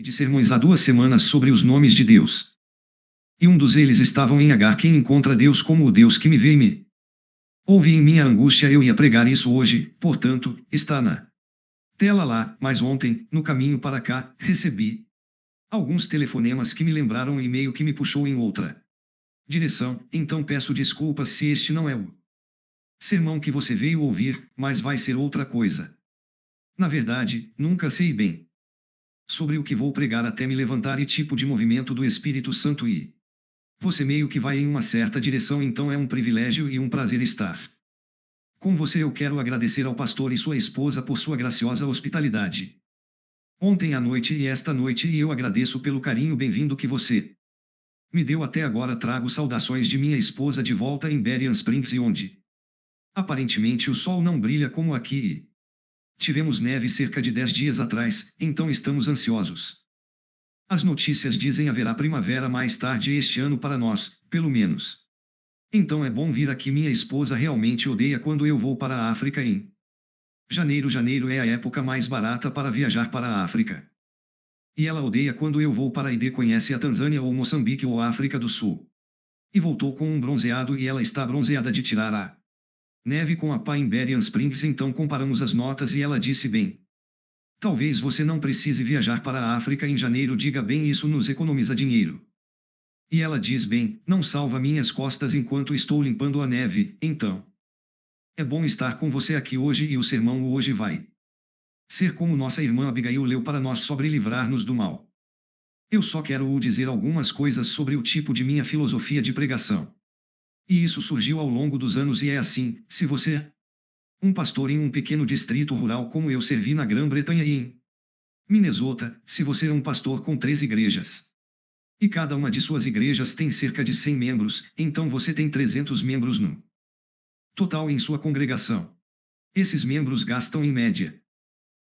de sermões há 2 semanas sobre os nomes de Deus. E um dos eles estavam em Agar, quem encontra Deus como o Deus que me vê e me ouve em minha angústia. Eu ia pregar isso hoje, portanto, está na tela lá, mas ontem, no caminho para cá, recebi alguns telefonemas que me lembraram um e-mail que me puxou em outra direção, então peço desculpas se este não é o sermão que você veio ouvir, mas vai ser outra coisa. Na verdade, nunca sei bem sobre o que vou pregar até me levantar e tipo de movimento do Espírito Santo e você meio que vai em uma certa direção, então é um privilégio e um prazer estar com você. Eu quero agradecer ao pastor e sua esposa por sua graciosa hospitalidade ontem à noite e esta noite, e eu agradeço pelo carinho bem-vindo que você me deu até agora. Trago saudações de minha esposa de volta em Berrien Springs, e onde aparentemente o sol não brilha como aqui e tivemos neve cerca de 10 dias atrás, então estamos ansiosos. As notícias dizem haverá primavera mais tarde este ano para nós, pelo menos. Então é bom vir aqui. Minha esposa realmente odeia quando eu vou para a África em janeiro. Janeiro é a época mais barata para viajar para a África. E ela odeia quando eu vou para ID. Conhece a Tanzânia ou Moçambique ou a África do Sul. E voltou com um bronzeado, e ela está bronzeada de tirar a neve com a pá em Berrien Springs. Então comparamos as notas e ela disse: bem, talvez você não precise viajar para a África em janeiro. Diga bem, isso nos economiza dinheiro. E ela diz: bem, não salva minhas costas enquanto estou limpando a neve. Então é bom estar com você aqui hoje, e o sermão hoje vai ser como nossa irmã Abigail leu para nós, sobre livrar-nos do mal. Eu só quero dizer algumas coisas sobre o tipo de minha filosofia de pregação. E isso surgiu ao longo dos anos e é assim: se você é um pastor em um pequeno distrito rural como eu servi na Grã-Bretanha e em Minnesota, se você é um pastor com 3 igrejas, e cada uma de suas igrejas tem cerca de 100 membros, então você tem 300 membros no total em sua congregação. Esses membros gastam em média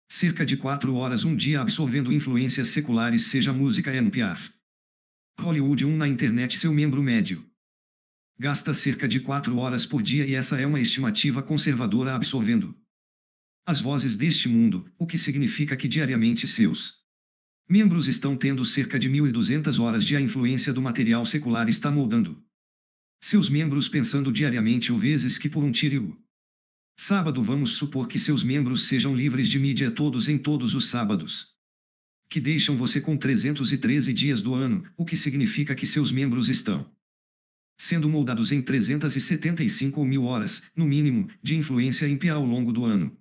cerca de 4 horas um dia absorvendo influências seculares, seja música NPR, Hollywood, na internet. Seu membro médio gasta cerca de 4 horas por dia, e essa é uma estimativa conservadora, absorvendo as vozes deste mundo, o que significa que diariamente seus membros estão tendo cerca de 1.200 horas de a influência do material secular está moldando seus membros, pensando diariamente, ou vezes que por um tiro sábado. Vamos supor que seus membros sejam livres de mídia todos em todos os sábados, que deixam você com 313 dias do ano, o que significa que seus membros estão sendo moldados em 375.000 horas, no mínimo, de influência ímpia ao longo do ano.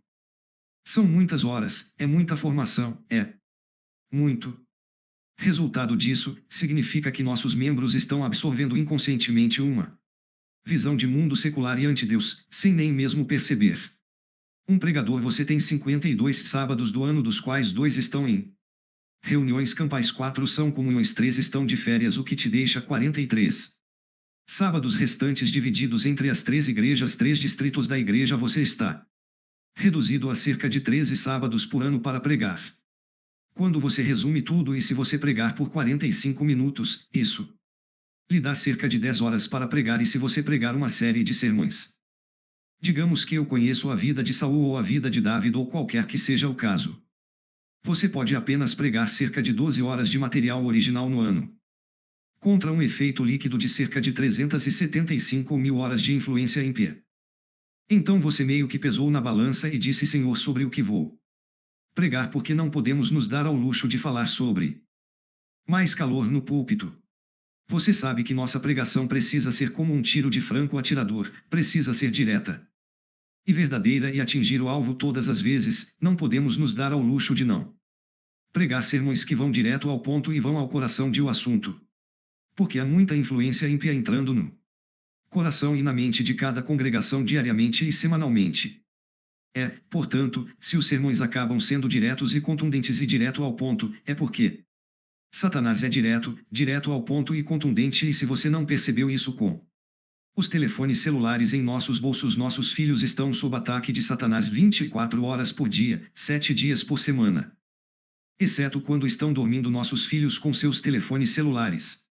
São muitas horas, é muita formação, é muito. Resultado disso, significa que nossos membros estão absorvendo inconscientemente uma visão de mundo secular e anti-Deus, sem nem mesmo perceber. Um pregador: você tem 52 sábados do ano, dos quais 2 estão em reuniões campais, 4 são comunhões, 3 estão de férias, o que te deixa 43 sábados restantes divididos entre as 3 igrejas, 3 distritos da igreja. Você está reduzido a cerca de 13 sábados por ano para pregar. Quando você resume tudo, e se você pregar por 45 minutos, isso lhe dá cerca de 10 horas para pregar. E se você pregar uma série de sermões, digamos que eu conheço a vida de Saul ou a vida de David ou qualquer que seja o caso, você pode apenas pregar cerca de 12 horas de material original no ano, contra um efeito líquido de cerca de 375.000 horas de influência ímpia. Então você meio que pesou na balança e disse: Senhor, sobre o que vou pregar, porque não podemos nos dar ao luxo de falar sobre mais calor no púlpito. Você sabe que nossa pregação precisa ser como um tiro de franco-atirador, precisa ser direta e verdadeira e atingir o alvo todas as vezes. Não podemos nos dar ao luxo de não pregar sermões que vão direto ao ponto e vão ao coração de o assunto, porque há muita influência ímpia entrando no coração e na mente de cada congregação diariamente e semanalmente. Portanto, se os sermões acabam sendo diretos e contundentes e direto ao ponto, é porque Satanás é direto ao ponto e contundente. E se você não percebeu isso, com os telefones celulares em nossos bolsos, nossos filhos estão sob ataque de Satanás 24 horas por dia, 7 dias por semana. Exceto quando estão dormindo, nossos filhos com seus telefones celulares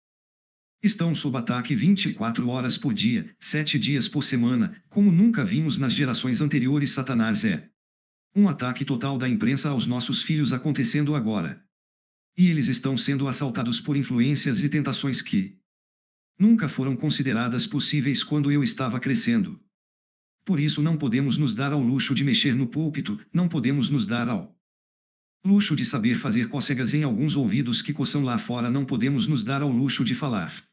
estão sob ataque 24 horas por dia, 7 dias por semana, como nunca vimos nas gerações anteriores. Satanás é um ataque total da imprensa aos nossos filhos acontecendo agora. E eles estão sendo assaltados por influências e tentações que nunca foram consideradas possíveis quando eu estava crescendo. Por isso não podemos nos dar ao luxo de mexer no púlpito, não podemos nos dar ao luxo de saber fazer cócegas em alguns ouvidos que coçam lá fora, não podemos nos dar ao luxo de falar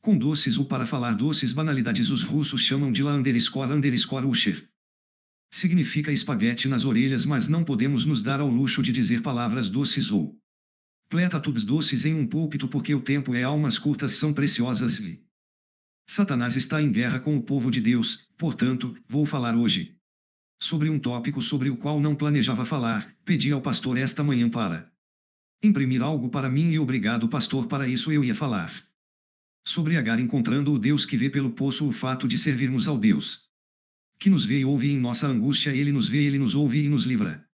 com doces ou para falar doces banalidades. Os russos chamam de la underscore usher. Significa espaguete nas orelhas, mas não podemos nos dar ao luxo de dizer palavras doces ou platitudes doces em um púlpito, porque o tempo é almas curtas são preciosas e Satanás está em guerra com o povo de Deus. Portanto, vou falar hoje sobre um tópico sobre o qual não planejava falar. Pedi ao pastor esta manhã para imprimir algo para mim e obrigado, pastor, para isso eu ia falar sobre Agar encontrando o Deus que vê pelo poço. O fato de servirmos ao Deus que nos vê e ouve em nossa angústia, ele nos vê, ele nos ouve e nos livra.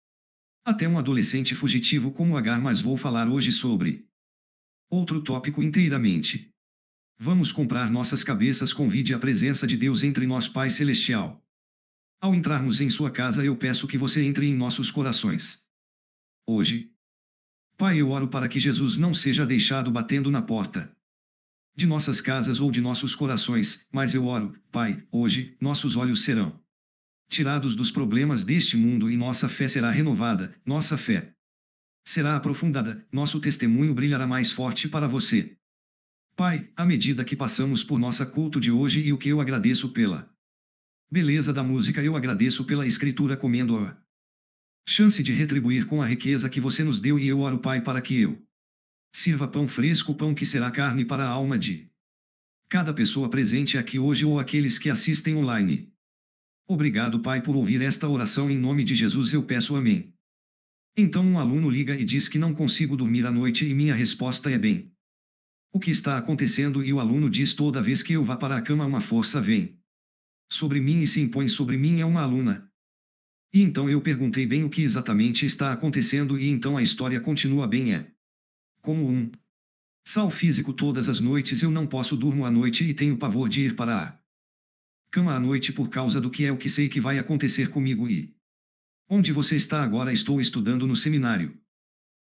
Até um adolescente fugitivo como Agar, mas vou falar hoje sobre outro tópico inteiramente. Vamos comprar nossas cabeças. Convide a presença de Deus entre nós, Pai Celestial. Ao entrarmos em sua casa, eu peço que você entre em nossos corações. Hoje, Pai, eu oro para que Jesus não seja deixado batendo na porta de nossas casas ou de nossos corações, mas eu oro, Pai, hoje, nossos olhos serão tirados dos problemas deste mundo e nossa fé será renovada, nossa fé será aprofundada, nosso testemunho brilhará mais forte para você. Pai, à medida que passamos por nossa culto de hoje e o que eu agradeço pela beleza da música, eu agradeço pela escritura, comendo a chance de retribuir com a riqueza que você nos deu, e eu oro, Pai, para que eu sirva pão fresco, pão que será carne para a alma de cada pessoa presente aqui hoje ou aqueles que assistem online. Obrigado, Pai, por ouvir esta oração. Em nome de Jesus eu peço amém. Então um aluno liga e diz que não consigo dormir à noite e minha resposta é bem. O que está acontecendo? E o aluno diz: toda vez que eu vá para a cama uma força vem sobre mim e se impõe sobre mim. É uma aluna. E então eu perguntei bem o que exatamente está acontecendo, e então a história continua bem. É como um sal físico. Todas as noites eu não posso durmo à noite e tenho pavor de ir para a cama à noite por causa do que é o que sei que vai acontecer comigo. E onde você está agora? Estou estudando no seminário.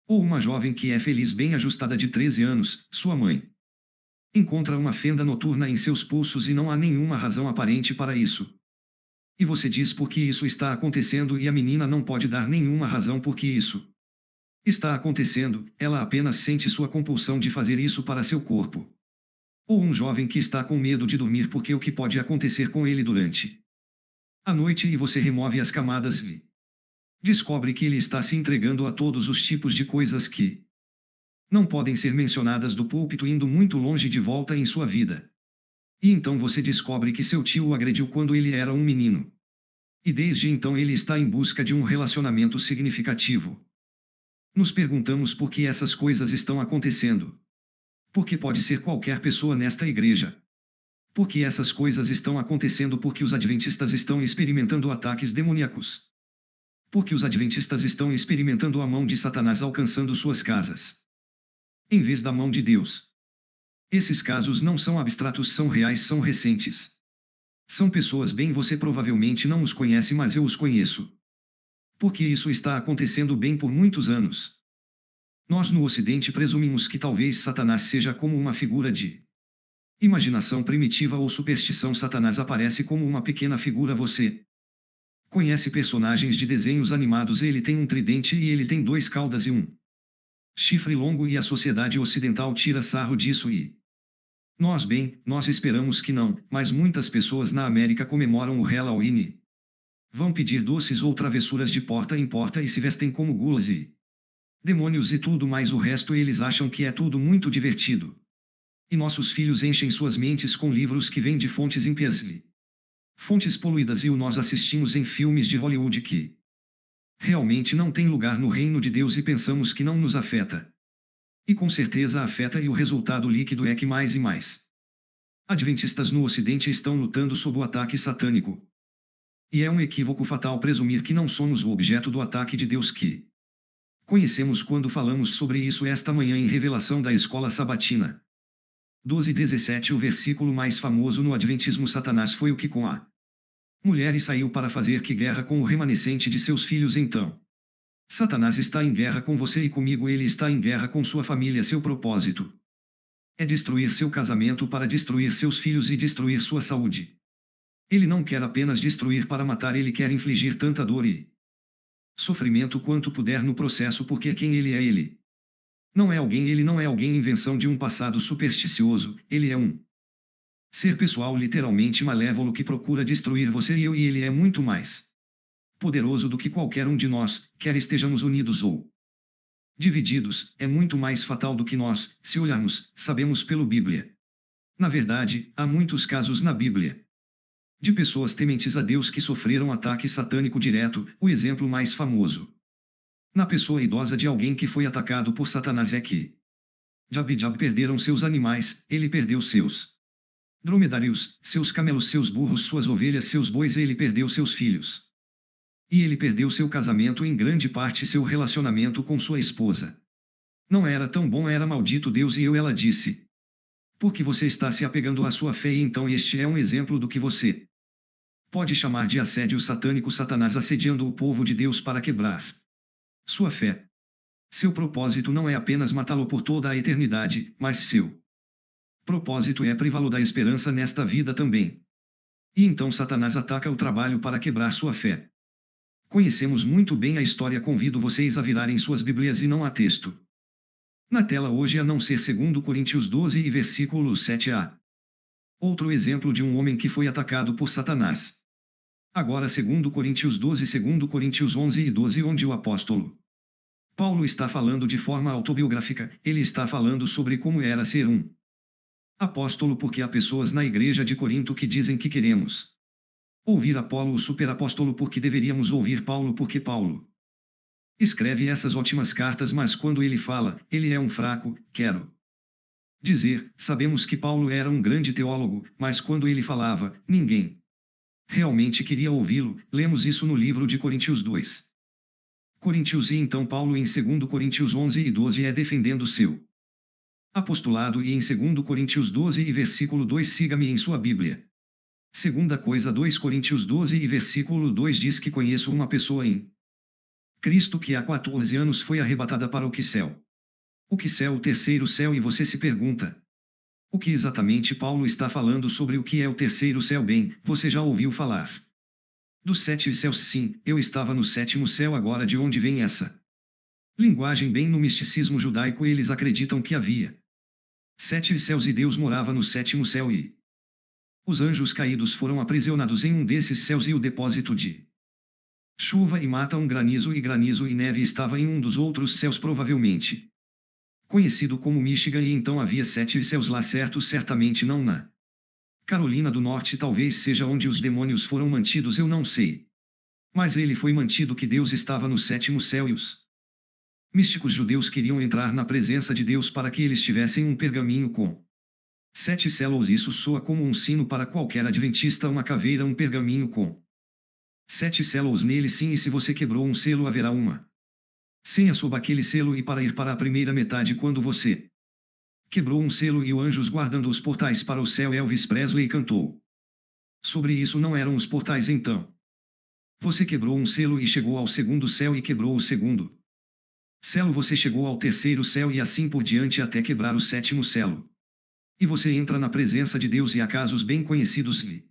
Ou uma jovem que é feliz, bem ajustada, de 13 anos, sua mãe encontra uma fenda noturna em seus pulsos e não há nenhuma razão aparente para isso. E você diz por que isso está acontecendo, e a menina não pode dar nenhuma razão por que isso está acontecendo, ela apenas sente sua compulsão de fazer isso para seu corpo. Ou um jovem que está com medo de dormir porque o que pode acontecer com ele durante a noite, e você remove as camadas e descobre que ele está se entregando a todos os tipos de coisas que não podem ser mencionadas do púlpito, indo muito longe de volta em sua vida. E então você descobre que seu tio o agrediu quando ele era um menino. E desde então ele está em busca de um relacionamento significativo. Nos perguntamos por que essas coisas estão acontecendo. Porque pode ser qualquer pessoa nesta igreja. Porque essas coisas estão acontecendo porque os adventistas estão experimentando ataques demoníacos. Porque os adventistas estão experimentando a mão de Satanás alcançando suas casas, em vez da mão de Deus. Esses casos não são abstratos, são reais, são recentes. São pessoas, bem, você provavelmente não os conhece, mas eu os conheço. Porque isso está acontecendo bem por muitos anos. Nós no Ocidente presumimos que talvez Satanás seja como uma figura de imaginação primitiva ou superstição. Satanás aparece como uma pequena figura. Você conhece personagens de desenhos animados? Ele tem um tridente e ele tem 2 caudas e um chifre longo, e a sociedade ocidental tira sarro disso, e nós esperamos que não, mas muitas pessoas na América comemoram o Halloween. Vão pedir doces ou travessuras de porta em porta e se vestem como gulas e demônios e tudo mais o resto. Eles acham que é tudo muito divertido. E nossos filhos enchem suas mentes com livros que vêm de fontes ímpias e fontes poluídas, e nós assistimos em filmes de Hollywood que realmente não tem lugar no reino de Deus e pensamos que não nos afeta. E com certeza afeta, e o resultado líquido é que mais e mais adventistas no Ocidente estão lutando sob o ataque satânico. E é um equívoco fatal presumir que não somos o objeto do ataque de Deus que conhecemos quando falamos sobre isso esta manhã em Revelação da Escola Sabatina 12:17. O versículo mais famoso no Adventismo: Satanás foi o que com a mulher e saiu para fazer que guerra com o remanescente de seus filhos. Então Satanás está em guerra com você e comigo, ele está em guerra com sua família. Seu propósito é destruir seu casamento para destruir seus filhos e destruir sua saúde. Ele não quer apenas destruir para matar, ele quer infligir tanta dor e sofrimento quanto puder no processo, porque quem ele é, ele não é alguém, ele não é alguém invenção de um passado supersticioso, ele é um ser pessoal literalmente malévolo que procura destruir você e eu, e ele é muito mais poderoso do que qualquer um de nós, quer estejamos unidos ou divididos, é muito mais fatal do que nós, se olharmos, sabemos pela Bíblia. Na verdade, há muitos casos na Bíblia de pessoas tementes a Deus que sofreram ataque satânico direto, o exemplo mais famoso na pessoa idosa de alguém que foi atacado por Satanás é que Jab e Jab perderam seus animais, ele perdeu seus dromedários, seus camelos, seus burros, suas ovelhas, seus bois, ele perdeu seus filhos. E ele perdeu seu casamento, em grande parte seu relacionamento com sua esposa. Não era tão bom, era maldito Deus e eu, ela disse. Porque você está se apegando à sua fé, e então este é um exemplo do que você pode chamar de assédio satânico, Satanás assediando o povo de Deus para quebrar sua fé. Seu propósito não é apenas matá-lo por toda a eternidade, mas seu propósito é privá-lo da esperança nesta vida também. E então Satanás ataca o trabalho para quebrar sua fé. Conhecemos muito bem a história, convido vocês a virarem suas Bíblias e não há texto na tela hoje a não ser 2 Coríntios 12 e versículo 7a. Outro exemplo de um homem que foi atacado por Satanás. Agora 2 Coríntios 12 e 2 Coríntios 11 e 12, onde o apóstolo Paulo está falando de forma autobiográfica, ele está falando sobre como era ser um apóstolo, porque há pessoas na igreja de Corinto que dizem que queremos ouvir Apolo, o superapóstolo, porque deveríamos ouvir Paulo, porque Paulo escreve essas ótimas cartas, mas quando ele fala, ele é um fraco, quero dizer, sabemos que Paulo era um grande teólogo, mas quando ele falava, ninguém realmente queria ouvi-lo. Lemos isso no livro de Coríntios 2. Coríntios, e então Paulo em 2 Coríntios 11 e 12 é defendendo seu apostolado, e em 2 Coríntios 12 e versículo 2, siga-me em sua Bíblia. Segunda coisa, 2 Coríntios 12 e versículo 2 diz que conheço uma pessoa em Cristo que há 14 anos foi arrebatada para o que céu? O que céu? O terceiro céu. E você se pergunta: o que exatamente Paulo está falando sobre o que é o terceiro céu? Bem, você já ouviu falar dos 7 céus? Sim, eu estava no 7º céu. Agora, de onde vem essa linguagem? Bem, no misticismo judaico eles acreditam que havia 7 céus e Deus morava no 7º céu e os anjos caídos foram aprisionados em um desses céus, e o depósito de chuva e mata um granizo e neve estava em um dos outros céus, provavelmente conhecido como Michigan, e então havia 7 céus lá, certo? Certamente não na Carolina do Norte, talvez seja onde os demônios foram mantidos, eu não sei. Mas ele foi mantido, que Deus estava no 7º céu, e os místicos judeus queriam entrar na presença de Deus para que eles tivessem um pergaminho com 7 células. Isso soa como um sino para qualquer adventista, uma caveira, um pergaminho com 7 células nele. Sim, e se você quebrou um selo, haverá uma senha sob aquele selo, e para ir para a primeira metade, quando você quebrou um selo e os anjos guardando os portais para o céu, Elvis Presley cantou sobre isso. Não eram os portais, então você quebrou um selo e chegou ao 2º céu, e quebrou o 2º selo, você chegou ao 3º céu, e assim por diante até quebrar o 7º selo. E você entra na presença de Deus. E há casos bem conhecidos e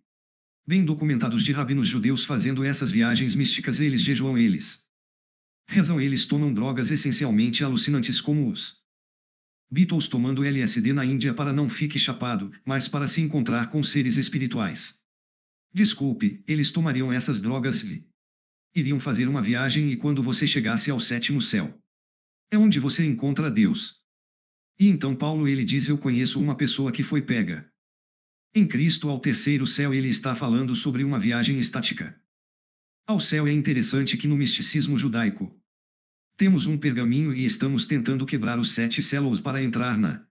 bem documentados de rabinos judeus fazendo essas viagens místicas. Eles jejuam, eles rezam, eles tomam drogas essencialmente alucinantes, como os Beatles tomando LSD na Índia, para não fique chapado, mas para se encontrar com seres espirituais. Desculpe, eles tomariam essas drogas e iriam fazer uma viagem, e quando você chegasse ao 7º céu, é onde você encontra Deus. E então Paulo, ele diz: eu conheço uma pessoa que foi pega em Cristo ao 3º céu. Ele está falando sobre uma viagem estática ao céu. É interessante que no misticismo judaico temos um pergaminho e estamos tentando quebrar os 7 céus para entrar na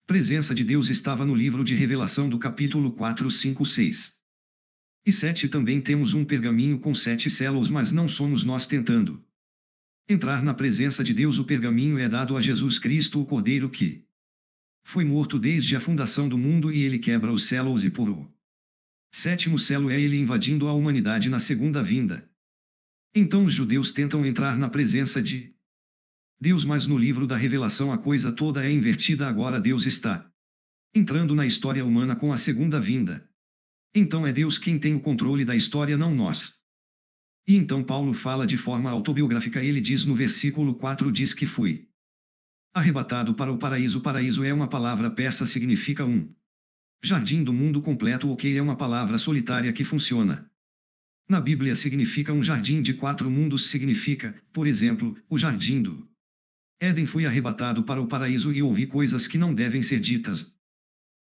presença de Deus. Estava no livro de Revelação do capítulo 4, 5, 6 e 7. Também temos um pergaminho com 7 céus, mas não somos nós tentando entrar na presença de Deus. O pergaminho é dado a Jesus Cristo, o Cordeiro que foi morto desde a fundação do mundo, e ele quebra os céus, e por o 7º céu é ele invadindo a humanidade na segunda vinda. Então os judeus tentam entrar na presença de Deus, mas no livro da Revelação a coisa toda é invertida. Agora Deus está entrando na história humana com a segunda vinda. Então é Deus quem tem o controle da história, não nós. E então Paulo fala de forma autobiográfica. Ele diz no versículo 4, diz que fui arrebatado para o paraíso. Paraíso é uma palavra persa, significa um jardim do mundo completo. Ok, é uma palavra solitária que funciona. Na Bíblia significa um jardim de 4 mundos. Significa, por exemplo, o jardim do Éden. Fui arrebatado para o paraíso e ouvi coisas que não devem ser ditas,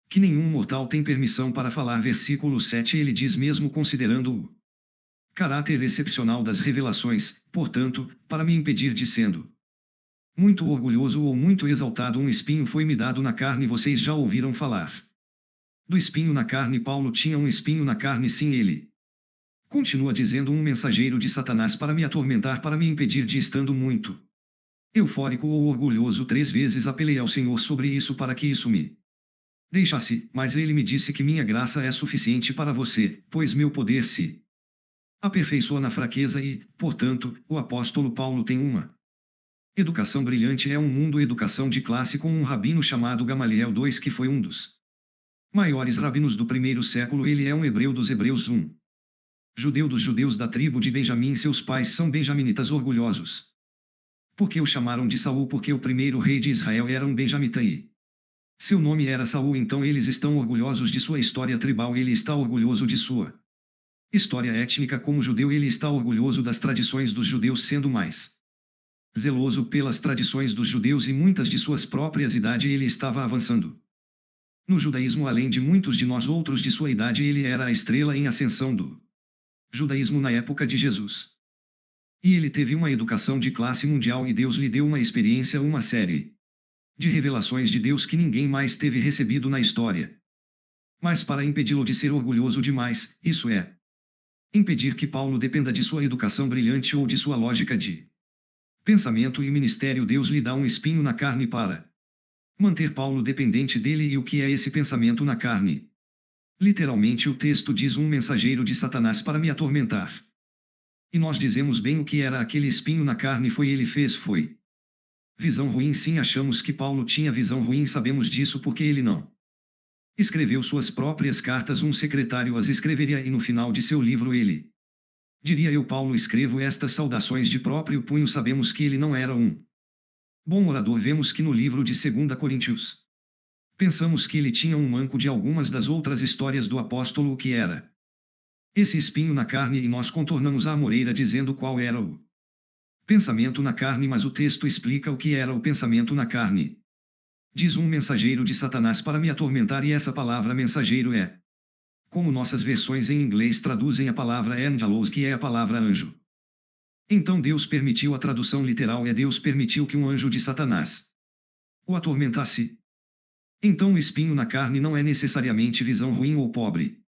que nenhum mortal tem permissão para falar. Versículo 7, ele diz: mesmo considerando o caráter excepcional das revelações, portanto, para me impedir de sendo muito orgulhoso ou muito exaltado, um espinho foi-me dado na carne. Vocês já ouviram falar do espinho na carne? Paulo tinha um espinho na carne. Sim, ele continua dizendo: um mensageiro de Satanás para me atormentar, para me impedir de, estando muito eufórico ou orgulhoso, 3 vezes apelei ao Senhor sobre isso para que isso me deixasse, mas ele me disse que minha graça é suficiente para você, pois meu poder se aperfeiçoa na fraqueza. E, portanto, o apóstolo Paulo tem uma educação brilhante. É um mundo educação de classe com um rabino chamado Gamaliel II, que foi um dos maiores rabinos do primeiro século. Ele é um hebreu dos hebreus, um judeu dos judeus da tribo de Benjamim. Seus pais são benjaminitas orgulhosos. Porque o chamaram de Saul, porque o primeiro rei de Israel era um benjamita e seu nome era Saul. Então eles estão orgulhosos de sua história tribal. Ele está orgulhoso de sua história étnica como judeu. Ele está orgulhoso das tradições dos judeus, sendo mais zeloso pelas tradições dos judeus e muitas de suas próprias idade. Ele estava avançando no judaísmo além de muitos de nós outros de sua idade. Ele era a estrela em ascensão do judaísmo na época de Jesus. E ele teve uma educação de classe mundial e Deus lhe deu uma experiência, uma série de revelações de Deus que ninguém mais teve recebido na história. Mas para impedi-lo de ser orgulhoso demais, isso é, impedir que Paulo dependa de sua educação brilhante ou de sua lógica de pensamento e ministério, Deus lhe dá um espinho na carne para manter Paulo dependente dele. E o que é esse pensamento na carne? Literalmente o texto diz: um mensageiro de Satanás para me atormentar. E nós dizemos bem o que era aquele espinho na carne. Foi visão ruim. Sim, achamos que Paulo tinha visão ruim. Sabemos disso porque ele não escreveu suas próprias cartas. Um secretário as escreveria e no final de seu livro ele diria: eu, Paulo, escrevo estas saudações de próprio punho. Sabemos que ele não era um bom orador. Vemos que no livro de 2 Coríntios pensamos que ele tinha um manco de algumas das outras histórias do apóstolo. O que era esse espinho na carne? E nós contornamos a amoreira dizendo qual era o pensamento na carne, mas o texto explica o que era o pensamento na carne. Diz: um mensageiro de Satanás para me atormentar. E essa palavra mensageiro é como nossas versões em inglês traduzem a palavra angelos, que é a palavra anjo. Então Deus permitiu, a tradução literal é: Deus permitiu que um anjo de Satanás o atormentasse. Então o espinho na carne não é necessariamente visão ruim ou pobre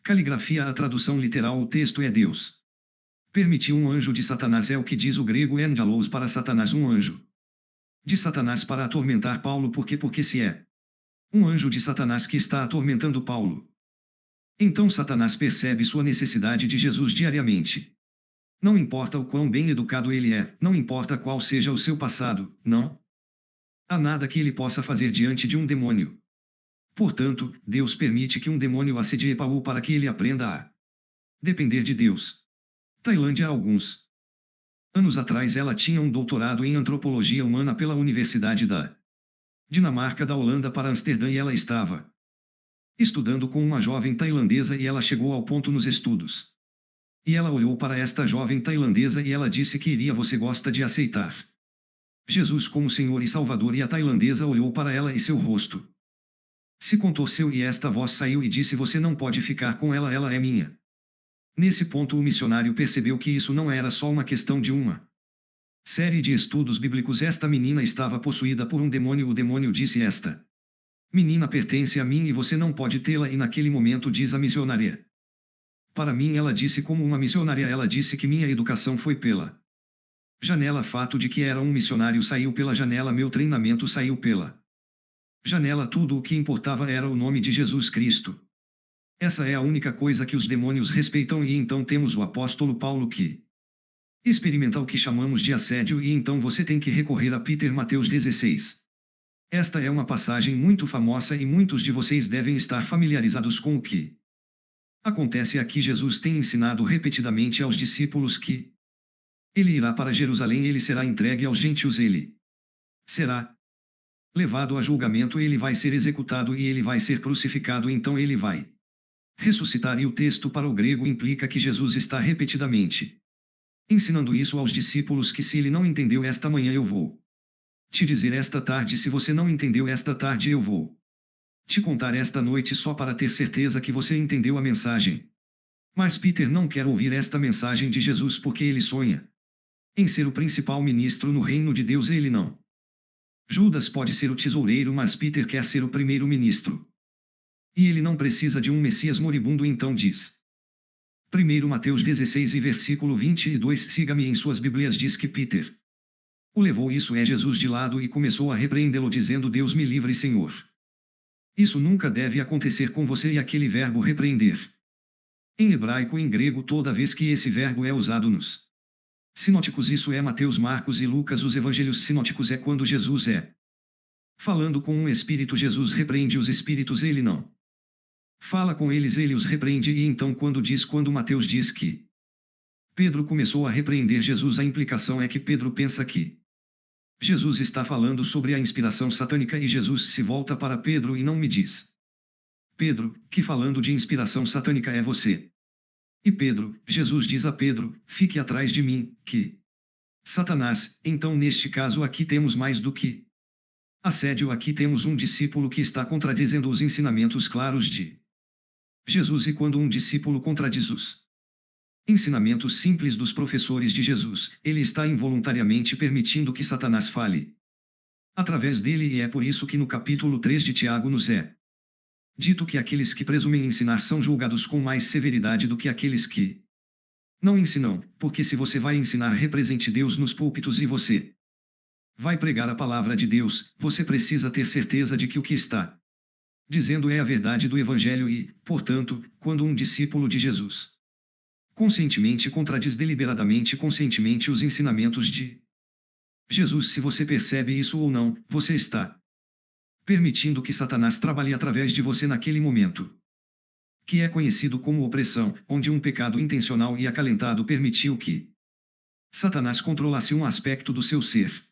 caligrafia. A tradução literal, o texto é: Deus permitiu um anjo de Satanás. É o que diz o grego angelos para Satanás, um anjo de Satanás para atormentar Paulo. Por quê? Porque se é um anjo de Satanás que está atormentando Paulo, então Satanás percebe sua necessidade de Jesus diariamente. Não importa o quão bem educado ele é, não importa qual seja o seu passado, não há nada que ele possa fazer diante de um demônio. Portanto, Deus permite que um demônio assedie Paulo para que ele aprenda a depender de Deus. Tailândia. Alguns anos atrás ela tinha um doutorado em antropologia humana pela Universidade da Dinamarca, da Holanda para Amsterdã, e ela estava estudando com uma jovem tailandesa e ela chegou ao ponto nos estudos. E ela olhou para esta jovem tailandesa e ela disse que iria: você gosta de aceitar Jesus como Senhor e Salvador? E a tailandesa olhou para ela e seu rosto se contorceu e esta voz saiu e disse: você não pode ficar com ela, ela é minha. Nesse ponto o missionário percebeu que isso não era só uma questão de uma série de estudos bíblicos. Esta menina estava possuída por um demônio. O demônio disse: esta menina pertence a mim e você não pode tê-la. E naquele momento, diz a missionária, para mim, ela disse como uma missionária, ela disse que minha educação foi pela janela. Fato de que era um missionário saiu pela janela. Meu treinamento saiu pela janela. Tudo o que importava era o nome de Jesus Cristo. Essa é a única coisa que os demônios respeitam. E então temos o apóstolo Paulo que Experimenta o que chamamos de assédio e então você tem que recorrer a Peter Mateus 16. Esta é uma passagem muito famosa e muitos de vocês devem estar familiarizados com o que acontece aqui. Jesus tem ensinado repetidamente aos discípulos que ele irá para Jerusalém, ele será entregue aos gentios, ele será levado a julgamento, ele vai ser executado e ele vai ser crucificado, então ele vai ressuscitar. E o texto para o grego implica que Jesus está repetidamente ensinando isso aos discípulos, que se ele não entendeu esta manhã eu vou te dizer esta tarde, se você não entendeu esta tarde eu vou te contar esta noite só para ter certeza que você entendeu a mensagem. Mas Peter não quer ouvir esta mensagem de Jesus porque ele sonha em ser o principal ministro no reino de Deus, ele não. Judas pode ser o tesoureiro, mas Peter quer ser o primeiro-ministro. E ele não precisa de um Messias moribundo, então diz. 1 Mateus 16 e versículo 22, siga-me em suas Bíblias, diz que Peter o levou, isso é, Jesus de lado, e começou a repreendê-lo dizendo: Deus me livre, Senhor. Isso nunca deve acontecer com você. E aquele verbo repreender, em hebraico e em grego, toda vez que esse verbo é usado nos sinóticos, isso é Mateus, Marcos e Lucas, os evangelhos sinóticos, é quando Jesus é falando com um espírito, Jesus repreende os espíritos, ele não fala com eles, ele os repreende. E então quando Mateus diz que Pedro começou a repreender Jesus, a implicação é que Pedro pensa que Jesus está falando sobre a inspiração satânica, e Jesus se volta para Pedro e não me diz: Pedro, que falando de inspiração satânica é você? E Pedro, Jesus diz a Pedro: fique atrás de mim, que Satanás. Então neste caso aqui temos mais do que assédio, aqui temos um discípulo que está contradizendo os ensinamentos claros de Jesus, e quando um discípulo contradiz os ensinamentos simples dos professores de Jesus, ele está involuntariamente permitindo que Satanás fale através dele, e é por isso que no capítulo 3 de Tiago nos é dito que aqueles que presumem ensinar são julgados com mais severidade do que aqueles que não ensinam, porque se você vai ensinar, represente Deus nos púlpitos e você vai pregar a palavra de Deus, você precisa ter certeza de que o que está dizendo é a verdade do Evangelho e, portanto, quando um discípulo de Jesus conscientemente contradiz deliberadamente, conscientemente os ensinamentos de Jesus, se você percebe isso ou não, você está permitindo que Satanás trabalhe através de você naquele momento, que é conhecido como opressão, onde um pecado intencional e acalentado permitiu que Satanás controlasse um aspecto do seu ser.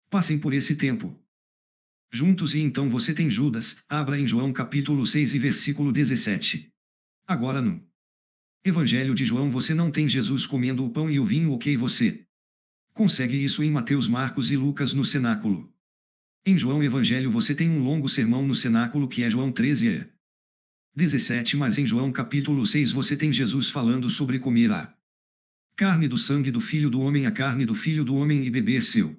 Passem por esse tempo juntos, e então você tem Judas. Abra em João capítulo 6 e versículo 17. Agora no Evangelho de João você não tem Jesus comendo o pão e o vinho, ok? Você consegue isso em Mateus, Marcos e Lucas no cenáculo. Em João Evangelho você tem um longo sermão no cenáculo que é João 13 e 17, mas em João capítulo 6 você tem Jesus falando sobre comer a carne do sangue do Filho do Homem, a carne do Filho do Homem, e beber seu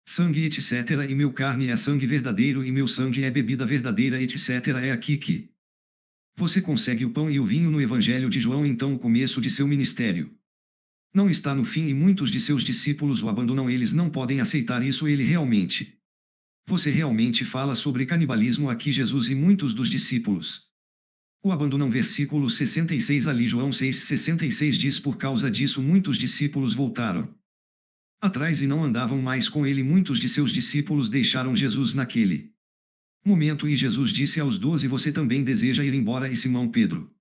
sangue, etc. E meu carne é sangue verdadeiro e meu sangue é bebida verdadeira, etc. É aqui que você consegue o pão e o vinho no Evangelho de João. Então o começo de seu ministério não está no fim, e muitos de seus discípulos o abandonam, eles não podem aceitar isso. Você realmente fala sobre canibalismo aqui, Jesus, e muitos dos discípulos o abandonam. Versículo 66 ali, João 6,66 diz: por causa disso muitos discípulos voltaram atrás e não andavam mais com ele. Muitos de seus discípulos deixaram Jesus naquele momento, e Jesus disse aos 12: você também deseja ir embora? E Simão Pedro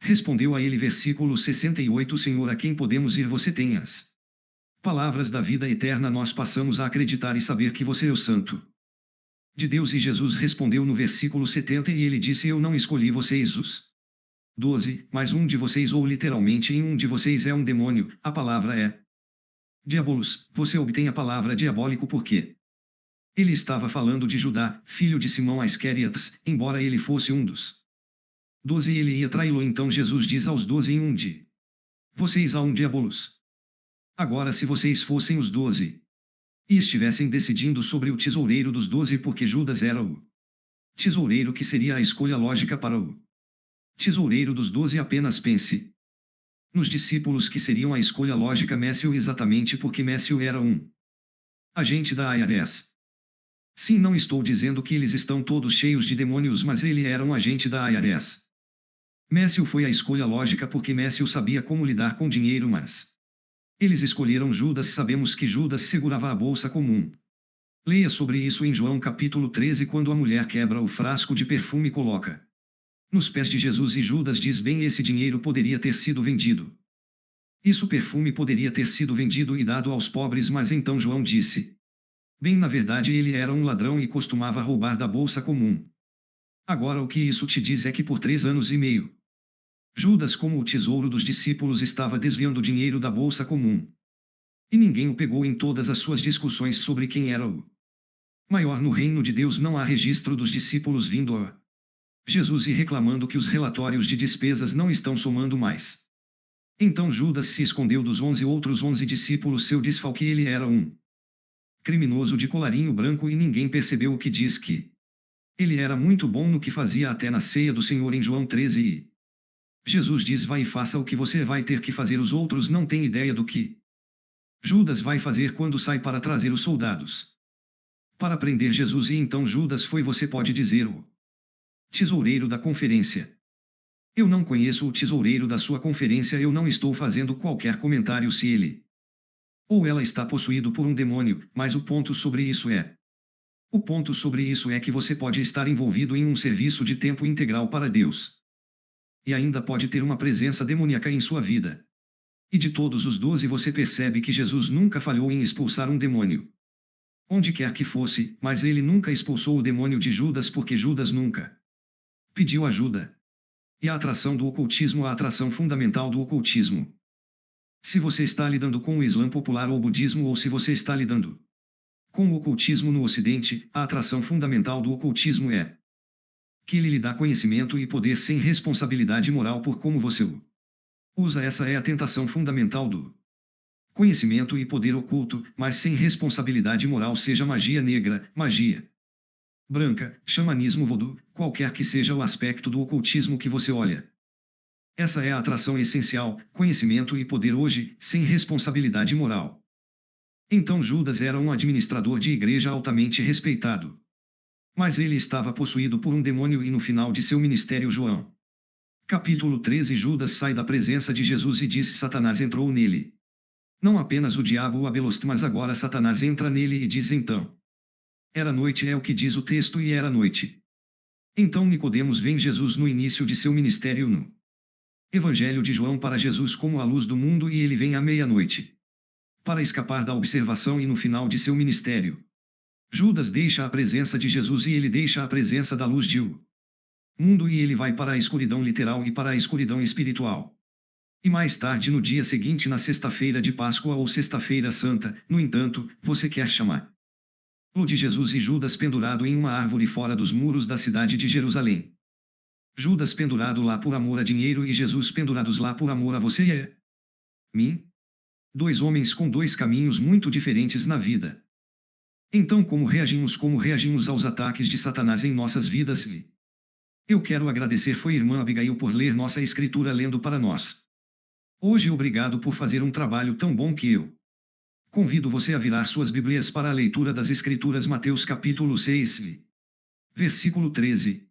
respondeu a ele, versículo 68: Senhor, a quem podemos ir? Você tem as palavras da vida eterna, nós passamos a acreditar e saber que você é o Santo de Deus. E Jesus respondeu no versículo 70, e ele disse: eu não escolhi vocês os 12, mas um de vocês, ou literalmente em um de vocês é um demônio. A palavra é diabolos. Você obtém a palavra diabólico porque ele estava falando de Judá, filho de Simão Iscariotes, embora ele fosse um dos 12, ele ia traí-lo. Então Jesus diz aos 12: em um de vocês há um diabolos. Agora, se vocês fossem os 12 e estivessem decidindo sobre o tesoureiro dos 12, porque Judas era o tesoureiro, que seria a escolha lógica para o tesoureiro dos 12, apenas pense nos discípulos que seriam a escolha lógica. Matthew, exatamente porque Matthew era um agente da IRS. Sim, não estou dizendo que eles estão todos cheios de demônios, mas ele era um agente da IRS. Matthew foi a escolha lógica porque Matthew sabia como lidar com dinheiro, mas Eles escolheram Judas. Sabemos que Judas segurava a bolsa comum. Leia sobre isso em João capítulo 13, quando a mulher quebra o frasco de perfume e coloca nos pés de Jesus, e Judas diz: bem, esse dinheiro poderia ter sido vendido. Isso perfume poderia ter sido vendido e dado aos pobres. Mas então João disse: bem, na verdade ele era um ladrão e costumava roubar da bolsa comum. Agora o que isso te diz é que por 3 anos e meio, Judas, como o tesouro dos discípulos, estava desviando dinheiro da bolsa comum. E ninguém o pegou em todas as suas discussões sobre quem era o maior no reino de Deus. Não há registro dos discípulos vindo a Jesus e reclamando que os relatórios de despesas não estão somando mais. Então Judas se escondeu dos outros 11 discípulos. Seu desfalque: ele era um criminoso de colarinho branco, e ninguém percebeu. O que diz que ele era muito bom no que fazia até na ceia do Senhor em João 13. E Jesus diz: vai e faça o que você vai ter que fazer. Os outros não têm ideia do que Judas vai fazer quando sai para trazer os soldados para prender Jesus. E então Judas foi, você pode dizer, o tesoureiro da conferência. Eu não conheço o tesoureiro da sua conferência. Eu não estou fazendo qualquer comentário se ele ou ela está possuído por um demônio, mas o ponto sobre isso é que você pode estar envolvido em um serviço de tempo integral para Deus e ainda pode ter uma presença demoníaca em sua vida. E de todos os 12, você percebe que Jesus nunca falhou em expulsar um demônio, onde quer que fosse, mas ele nunca expulsou o demônio de Judas, porque Judas nunca pediu ajuda. E a atração do ocultismo, a atração fundamental do ocultismo. Se você está lidando com o Islã popular ou o budismo, ou se você está lidando com o ocultismo no Ocidente, a atração fundamental do ocultismo é que ele lhe dá conhecimento e poder sem responsabilidade moral por como você o usa. Essa é a tentação fundamental do conhecimento e poder oculto, mas sem responsabilidade moral, seja magia negra, magia branca, xamanismo, voodoo, qualquer que seja o aspecto do ocultismo que você olha. Essa é a atração essencial: conhecimento e poder hoje, sem responsabilidade moral. Então Judas era um administrador de igreja altamente respeitado. Mas ele estava possuído por um demônio, e no final de seu ministério, João capítulo 13, Judas sai da presença de Jesus e disse: Satanás entrou nele. Não apenas o diabo o abeloste, mas agora Satanás entra nele e diz: então era noite, é o que diz o texto, e era noite. Então Nicodemos vem Jesus no início de seu ministério no Evangelho de João para Jesus como a luz do mundo, e ele vem à meia-noite para escapar da observação. E no final de seu ministério, Judas deixa a presença de Jesus e ele deixa a presença da luz de o mundo, e ele vai para a escuridão literal e para a escuridão espiritual. E mais tarde, no dia seguinte, na sexta-feira de Páscoa ou Sexta-feira Santa, no entanto, você quer chamar o de Jesus e Judas pendurado em uma árvore fora dos muros da cidade de Jerusalém. Judas pendurado lá por amor a dinheiro e Jesus pendurados lá por amor a você e a mim. 2 homens com 2 caminhos muito diferentes na vida. Então como reagimos aos ataques de Satanás em nossas vidas? Eu quero agradecer foi irmã Abigail por ler nossa escritura lendo para nós hoje. Obrigado por fazer um trabalho tão bom que eu convido você a virar suas Bíblias para a leitura das Escrituras. Mateus capítulo 6, versículo 13.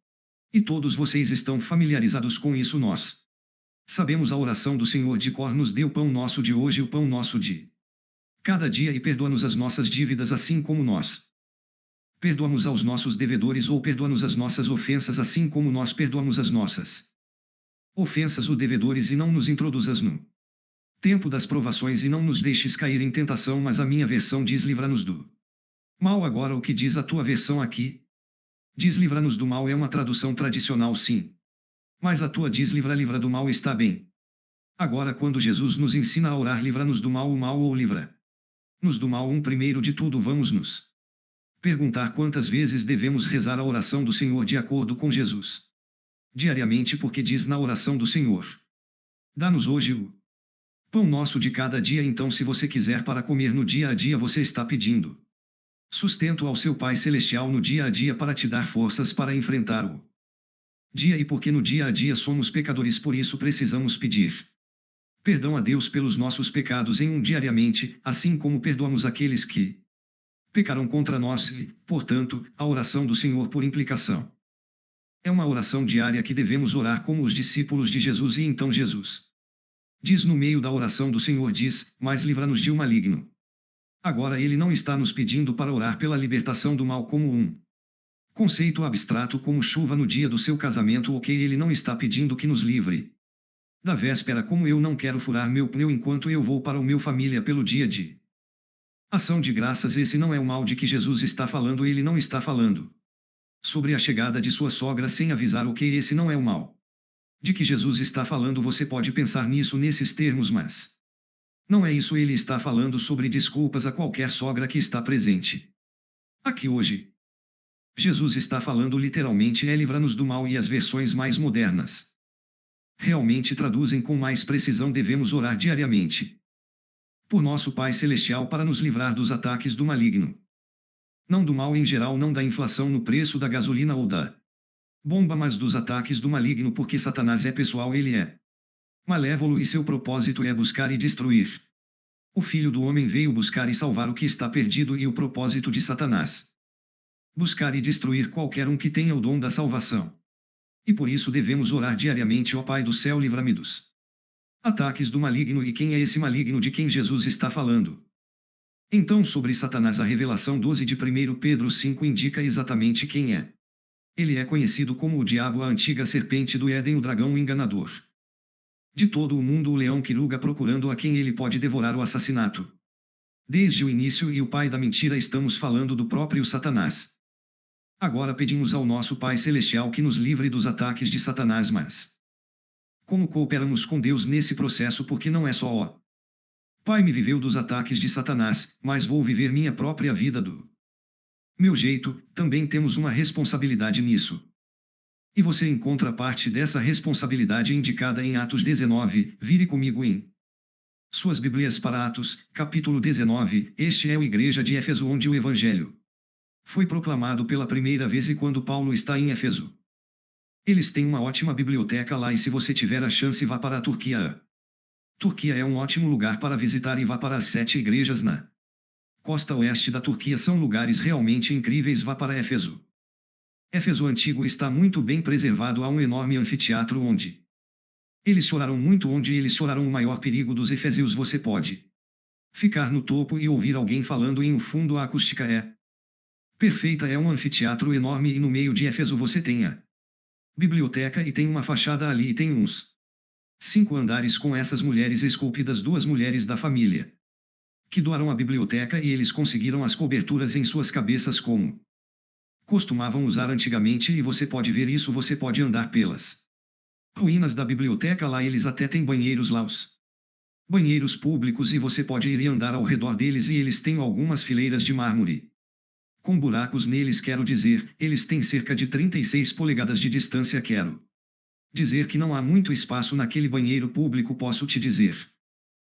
E todos vocês estão familiarizados com isso. Nós sabemos a oração do Senhor de cor: nos dê o pão nosso de hoje, o pão nosso de cada dia, e perdoa-nos as nossas dívidas, assim como nós perdoamos aos nossos devedores, ou perdoa-nos as nossas ofensas, assim como nós perdoamos as nossas ofensas os devedores, e não nos introduzas no tempo das provações, e não nos deixes cair em tentação. Mas a minha versão diz: livra-nos do mal. Agora o que diz a tua versão aqui? Diz livra-nos do mal. É uma tradução tradicional, sim. Mas a tua diz livra do mal. Está bem. Agora, quando Jesus nos ensina a orar livra-nos do mal, o mal ou livra-nos do mal, primeiro de tudo vamos nos perguntar quantas vezes devemos rezar a oração do Senhor de acordo com Jesus. Diariamente, porque diz na oração do Senhor: dá-nos hoje o pão nosso de cada dia. Então, se você quiser para comer no dia a dia, você está pedindo sustento ao seu Pai Celestial no dia a dia para te dar forças para enfrentar o dia. E porque no dia a dia somos pecadores, por isso precisamos pedir perdão a Deus pelos nossos pecados diariamente, assim como perdoamos aqueles que pecaram contra nós. E, portanto, a oração do Senhor, por implicação, é uma oração diária que devemos orar como os discípulos de Jesus. E então Jesus Diz no meio da oração do Senhor diz, mas livra-nos de um maligno. Agora ele não está nos pedindo para orar pela libertação do mal como um conceito abstrato como chuva no dia do seu casamento, ok? Ele não está pedindo que nos livre da véspera como eu não quero furar meu pneu enquanto eu vou para o meu família pelo dia de ação de graças. Esse não é o mal de que Jesus está falando. Ele não está falando sobre a chegada de sua sogra sem avisar, ok? Esse não é o mal de que Jesus está falando. Você pode pensar nisso nesses termos, mas não é isso. Ele está falando sobre desculpas a qualquer sogra que está presente aqui hoje. Jesus está falando literalmente livra-nos do mal, e as versões mais modernas realmente traduzem com mais precisão. Devemos orar diariamente por nosso Pai Celestial para nos livrar dos ataques do maligno. Não do mal em geral, não da inflação no preço da gasolina ou da bomba, mas dos ataques do maligno, porque Satanás é pessoal, ele é malévolo e seu propósito é buscar e destruir. O Filho do Homem veio buscar e salvar o que está perdido, e o propósito de Satanás buscar e destruir qualquer um que tenha o dom da salvação. E por isso devemos orar diariamente: ó Pai do céu, livra-me dos ataques do maligno. E quem é esse maligno de quem Jesus está falando? Então, sobre Satanás, a revelação 12 de 1 Pedro 5 indica exatamente quem é. Ele é conhecido como o diabo, a antiga serpente do Éden, o dragão enganador de todo o mundo, o leão que ruga procurando a quem ele pode devorar, o assassinato desde o início, e o pai da mentira. Estamos falando do próprio Satanás. Agora pedimos ao nosso Pai Celestial que nos livre dos ataques de Satanás, mas como cooperamos com Deus nesse processo? Porque não é só ó Pai me viveu dos ataques de Satanás, mas vou viver minha própria vida do meu jeito. Também temos uma responsabilidade nisso. E você encontra parte dessa responsabilidade indicada em Atos 19. Vire comigo em suas Bíblias para Atos, capítulo 19. Este é a igreja de Éfeso, onde o Evangelho foi proclamado pela primeira vez, e quando Paulo está em Éfeso, eles têm uma ótima biblioteca lá, e se você tiver a chance, vá para a Turquia. Turquia é um ótimo lugar para visitar, e vá para as 7 igrejas na costa oeste da Turquia. São lugares realmente incríveis. Vá para Éfeso. Éfeso antigo está muito bem preservado. Há um enorme anfiteatro onde eles choraram muito, onde eles choraram o maior perigo dos efésios. Você pode ficar no topo e ouvir alguém falando, e no fundo a acústica é perfeita. É um anfiteatro enorme, e no meio de Éfeso você tem a biblioteca, e tem uma fachada ali, e tem uns 5 andares com essas mulheres esculpidas, 2 mulheres da família que doaram a biblioteca, e eles conseguiram as coberturas em suas cabeças como costumavam usar antigamente, e você pode ver isso. Você pode andar pelas ruínas da biblioteca lá. Eles até têm banheiros lá, os banheiros públicos, e você pode ir e andar ao redor deles, e eles têm algumas fileiras de mármore com buracos neles. Quero dizer, eles têm cerca de 36 polegadas de distância. Quero dizer que não há muito espaço naquele banheiro público, posso te dizer.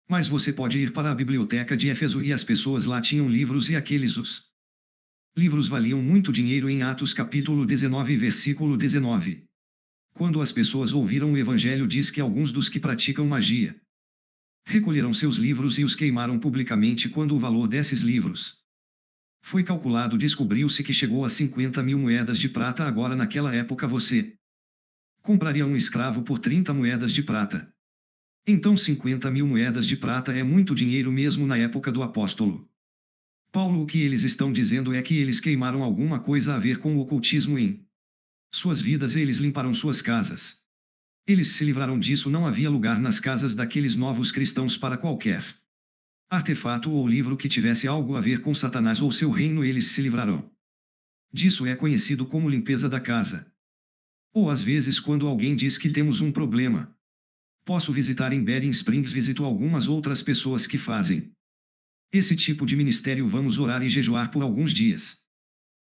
Mas você pode ir para a biblioteca de Éfeso, e as pessoas lá tinham livros, e aqueles os livros valiam muito dinheiro. Em Atos capítulo 19, versículo 19. Quando as pessoas ouviram o evangelho, diz que alguns dos que praticam magia recolheram seus livros e os queimaram publicamente. Quando o valor desses livros foi calculado, descobriu-se que chegou a 50.000 moedas de prata. Agora, naquela época, você compraria um escravo por 30 moedas de prata. Então 50.000 moedas de prata é muito dinheiro mesmo na época do apóstolo Paulo. O que eles estão dizendo é que eles queimaram alguma coisa a ver com o ocultismo em suas vidas. Eles limparam suas casas. Eles se livraram disso. Não havia lugar nas casas daqueles novos cristãos para qualquer artefato ou livro que tivesse algo a ver com Satanás ou seu reino. Eles se livraram disso. É conhecido como limpeza da casa. Ou às vezes, quando alguém diz que temos um problema, posso visitar em Bering Springs. Visito algumas outras pessoas que fazem esse tipo de ministério. Vamos orar e jejuar por alguns dias.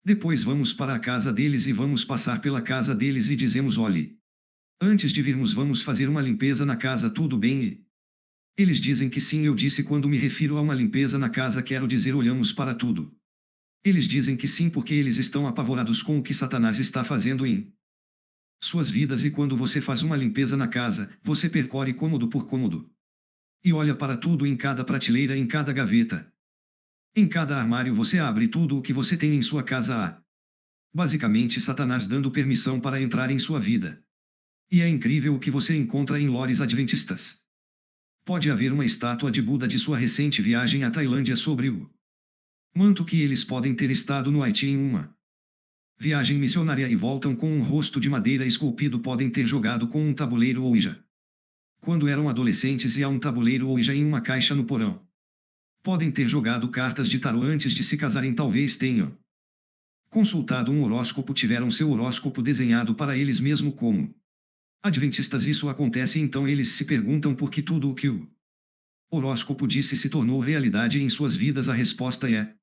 Depois vamos para a casa deles e vamos passar pela casa deles e dizemos: olhe, antes de virmos vamos fazer uma limpeza na casa, tudo bem? E eles dizem que sim. Eu disse: quando me refiro a uma limpeza na casa, quero dizer olhamos para tudo. Eles dizem que sim, porque eles estão apavorados com o que Satanás está fazendo em suas vidas. E quando você faz uma limpeza na casa, você percorre cômodo por cômodo e olha para tudo, em cada prateleira, em cada gaveta, em cada armário. Você abre tudo o que você tem em sua casa. Há basicamente Satanás dando permissão para entrar em sua vida. E é incrível o que você encontra em lores adventistas. Pode haver uma estátua de Buda de sua recente viagem à Tailândia sobre o manto que eles podem ter estado no Haiti em uma viagem missionária e voltam com um rosto de madeira esculpido, podem ter jogado com um tabuleiro Ouija quando eram adolescentes e há um tabuleiro Ouija em uma caixa no porão. Podem ter jogado cartas de tarô antes de se casarem, talvez tenham consultado um horóscopo, tiveram seu horóscopo desenhado para eles mesmo como adventistas. Isso acontece, então eles se perguntam por que tudo o que o horóscopo disse se tornou realidade em suas vidas. A resposta é: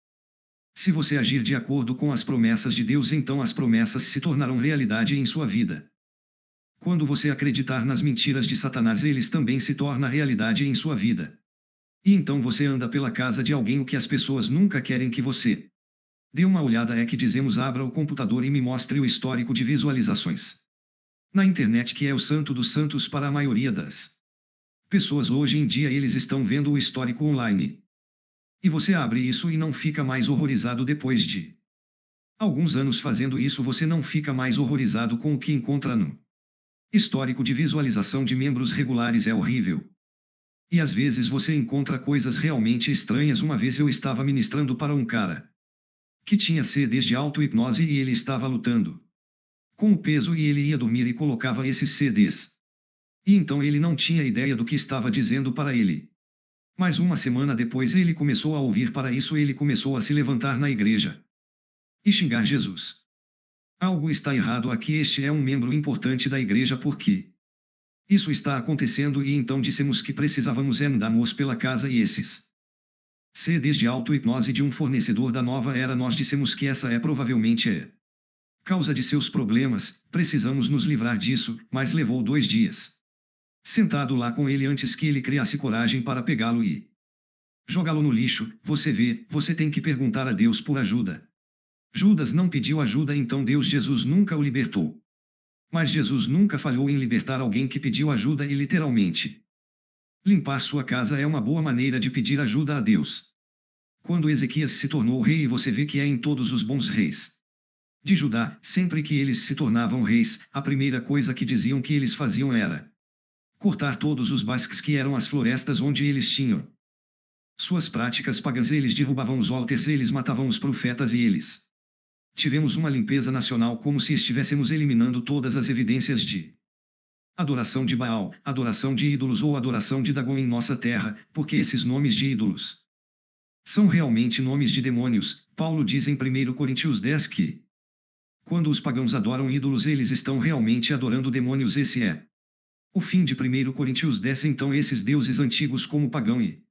se você agir de acordo com as promessas de Deus, então as promessas se tornarão realidade em sua vida. Quando você acreditar nas mentiras de Satanás, eles também se tornam realidade em sua vida. E então você anda pela casa de alguém. O que as pessoas nunca querem que você dê uma olhada é que dizemos: abra o computador e me mostre o histórico de visualizações na internet, que é o santo dos santos para a maioria das pessoas hoje em dia. Eles estão vendo o histórico online. E você abre isso e não fica mais horrorizado depois de alguns anos fazendo isso. Você não fica mais horrorizado com o que encontra no histórico de visualização de membros regulares. É horrível. E às vezes você encontra coisas realmente estranhas. Uma vez eu estava ministrando para um cara que tinha CDs de auto-hipnose e ele estava lutando com o peso e ele ia dormir e colocava esses CDs. E então ele não tinha ideia do que estava dizendo para ele. Mas uma semana depois ele começou a ouvir. Para isso ele começou a se levantar na igreja e xingar Jesus. Algo está errado aqui. Este é um membro importante da igreja. Por que isso está acontecendo? E então dissemos que precisávamos andarmos pela casa e esses CDs de auto-hipnose de um fornecedor da nova era. Nós dissemos que essa é provavelmente a causa de seus problemas, precisamos nos livrar disso, mas levou 2 dias sentado lá com ele antes que ele criasse coragem para pegá-lo e jogá-lo no lixo. Você vê, você tem que perguntar a Deus por ajuda. Judas não pediu ajuda, então Jesus nunca o libertou. Mas Jesus nunca falhou em libertar alguém que pediu ajuda. E literalmente limpar sua casa é uma boa maneira de pedir ajuda a Deus. Quando Ezequias se tornou rei, e você vê que é em todos os bons reis de Judá, sempre que eles se tornavam reis, a primeira coisa que diziam que eles faziam era cortar todos os bosques que eram as florestas onde eles tinham suas práticas pagãs. Eles derrubavam os altars, eles matavam os profetas e eles tivemos uma limpeza nacional, como se estivéssemos eliminando todas as evidências de adoração de Baal, adoração de ídolos ou adoração de Dagon em nossa terra, porque esses nomes de ídolos são realmente nomes de demônios. Paulo diz em 1 Coríntios 10 que quando os pagãos adoram ídolos, eles estão realmente adorando demônios. Esse é o fim de 1 Coríntios 10. Então esses deuses antigos como Pagão e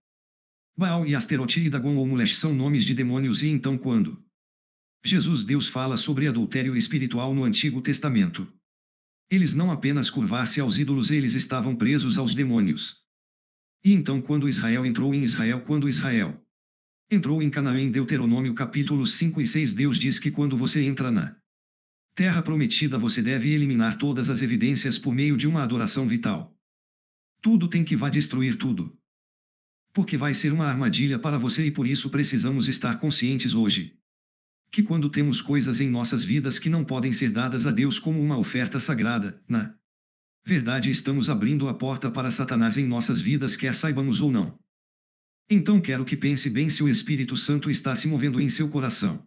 Baal e Asterote e Dagon ou Molech são nomes de demônios. E então quando Deus fala sobre adultério espiritual no Antigo Testamento, eles não apenas curvar-se aos ídolos, eles estavam presos aos demônios. E então quando Israel entrou em Canaã, em Deuteronômio capítulo 5 e 6, Deus diz que quando você entra na terra prometida, você deve eliminar todas as evidências por meio de uma adoração vital. Tudo tem que vai destruir tudo. Porque vai ser uma armadilha para você, e por isso precisamos estar conscientes hoje que quando temos coisas em nossas vidas que não podem ser dadas a Deus como uma oferta sagrada, na verdade estamos abrindo a porta para Satanás em nossas vidas, quer saibamos ou não. Então quero que pense bem se o Espírito Santo está se movendo em seu coração.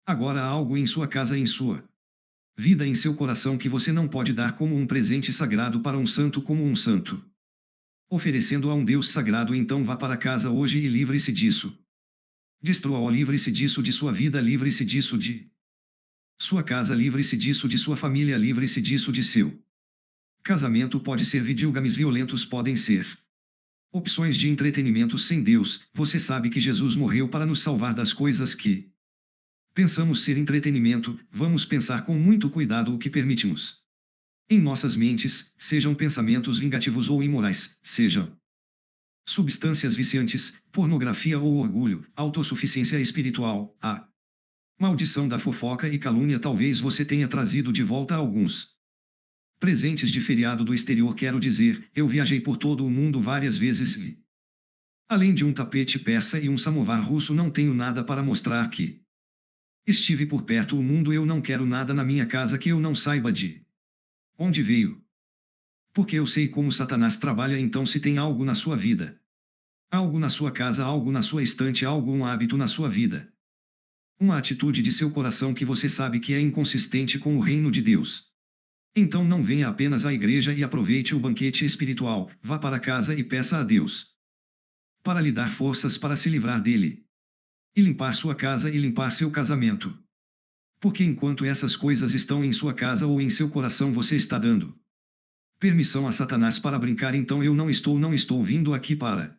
Agora há algo em sua casa, em sua vida, em seu coração, que você não pode dar como um presente sagrado para um santo, como um santo oferecendo a um Deus sagrado. Então vá para casa hoje e livre-se disso. Destrua-o, livre-se disso de sua vida, livre-se disso de sua casa, livre-se disso de sua família, livre-se disso de seu casamento. Pode ser videogames violentos, podem ser opções de entretenimento sem Deus. Você sabe que Jesus morreu para nos salvar das coisas que pensamos ser entretenimento. Vamos pensar com muito cuidado o que permitimos em nossas mentes, sejam pensamentos vingativos ou imorais, sejam substâncias viciantes, pornografia ou orgulho, autossuficiência espiritual, a maldição da fofoca e calúnia. Talvez você tenha trazido de volta alguns presentes de feriado do exterior. Quero dizer, eu viajei por todo o mundo várias vezes e, além de um tapete persa e um samovar russo, não tenho nada para mostrar que estive por perto o mundo. Eu não quero nada na minha casa que eu não saiba de onde veio. Porque eu sei como Satanás trabalha, então se tem algo na sua vida, algo na sua casa, algo na sua estante, algo, um hábito na sua vida, uma atitude de seu coração que você sabe que é inconsistente com o reino de Deus. Então não venha apenas à igreja e aproveite o banquete espiritual, vá para casa e peça a Deus para lhe dar forças para se livrar dele. E limpar sua casa e limpar seu casamento. Porque enquanto essas coisas estão em sua casa ou em seu coração, você está dando permissão a Satanás para brincar. Então eu não estou vindo aqui para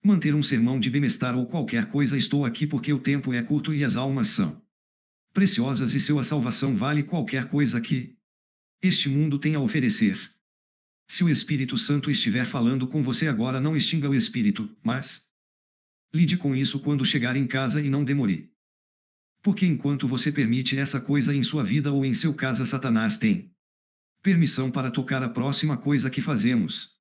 manter um sermão de bem-estar ou qualquer coisa. Estou aqui porque o tempo é curto e as almas são preciosas e sua salvação vale qualquer coisa que este mundo tem a oferecer. Se o Espírito Santo estiver falando com você agora, não extinga o Espírito, mas lide com isso quando chegar em casa e não demore. Porque enquanto você permite essa coisa em sua vida ou em seu casa, Satanás tem permissão para tocar a próxima coisa que fazemos.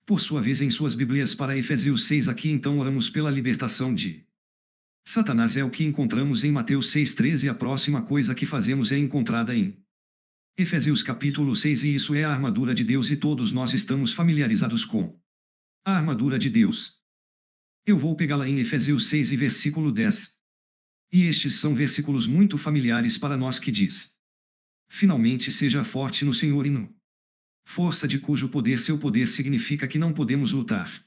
Por sua vez, em suas Bíblias para Efésios 6, aqui então oramos pela libertação de Satanás. É o que encontramos em Mateus 6,13. A próxima coisa que fazemos é encontrada em Efésios capítulo 6, e isso é a armadura de Deus, e todos nós estamos familiarizados com a armadura de Deus. Eu vou pegá-la em Efésios 6 e versículo 10. E estes são versículos muito familiares para nós, que diz: finalmente seja forte no Senhor e no força de cujo poder. Seu poder significa que não podemos lutar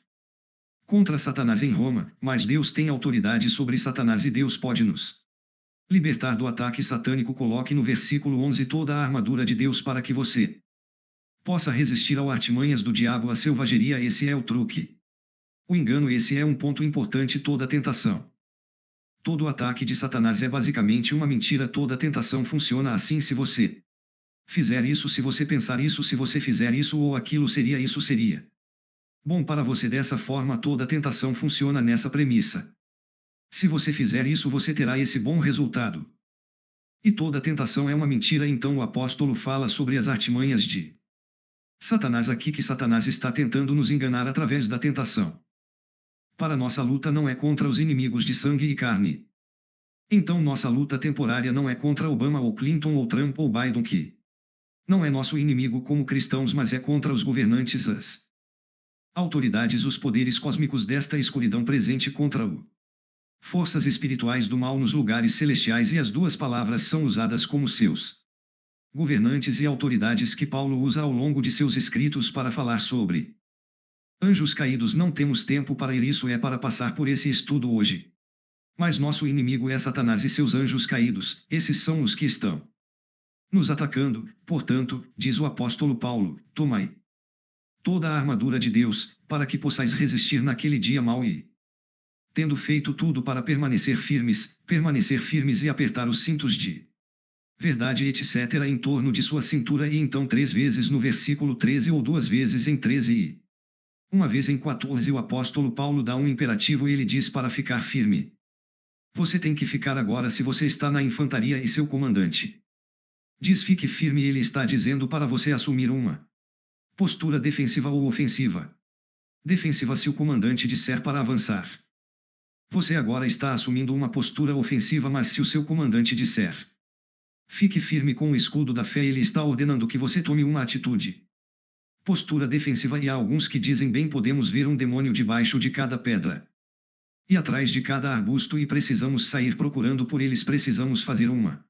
contra Satanás em Roma, mas Deus tem autoridade sobre Satanás e Deus pode nos libertar do ataque satânico. Coloque no versículo 11 toda a armadura de Deus para que você possa resistir ao artimanhas do diabo, a selvageria. Esse é o truque, o engano. Esse é um ponto importante. Toda tentação, todo o ataque de Satanás é basicamente uma mentira. Toda tentação funciona assim: se você fizer isso, se você pensar isso, se você fizer isso ou aquilo, seria isso, seria bom para você. Dessa forma, toda tentação funciona nessa premissa: se você fizer isso, você terá esse bom resultado. E toda tentação é uma mentira. Então o apóstolo fala sobre as artimanhas de Satanás aqui, que Satanás está tentando nos enganar através da tentação. Para nossa luta não é contra os inimigos de sangue e carne. Então nossa luta temporária não é contra Obama ou Clinton ou Trump ou Biden, que não é nosso inimigo como cristãos, mas é contra os governantes, as autoridades, os poderes cósmicos desta escuridão presente, contra o forças espirituais do mal nos lugares celestiais. E as duas palavras são usadas como seus governantes e autoridades que Paulo usa ao longo de seus escritos para falar sobre anjos caídos. Não temos tempo para ir, isso é para passar por esse estudo hoje. Mas nosso inimigo é Satanás e seus anjos caídos. Esses são os que estão nos atacando. Portanto, diz o apóstolo Paulo, tomai toda a armadura de Deus, para que possais resistir naquele dia mau e, tendo feito tudo para permanecer firmes e apertar os cintos de verdade, etc., em torno de sua cintura. E então 3 vezes no versículo 13 ou 2 vezes em 13 e uma vez em 14, o apóstolo Paulo dá um imperativo e ele diz para ficar firme. Você tem que ficar agora. Se você está na infantaria e seu comandante diz fique firme, ele está dizendo para você assumir uma postura defensiva ou ofensiva. Defensiva se o comandante disser para avançar. Você agora está assumindo uma postura ofensiva, mas se o seu comandante disser fique firme com o escudo da fé, ele está ordenando que você tome uma atitude. Postura defensiva. E há alguns que dizem bem, podemos ver um demônio debaixo de cada pedra e atrás de cada arbusto e precisamos sair procurando por eles. Precisamos fazer uma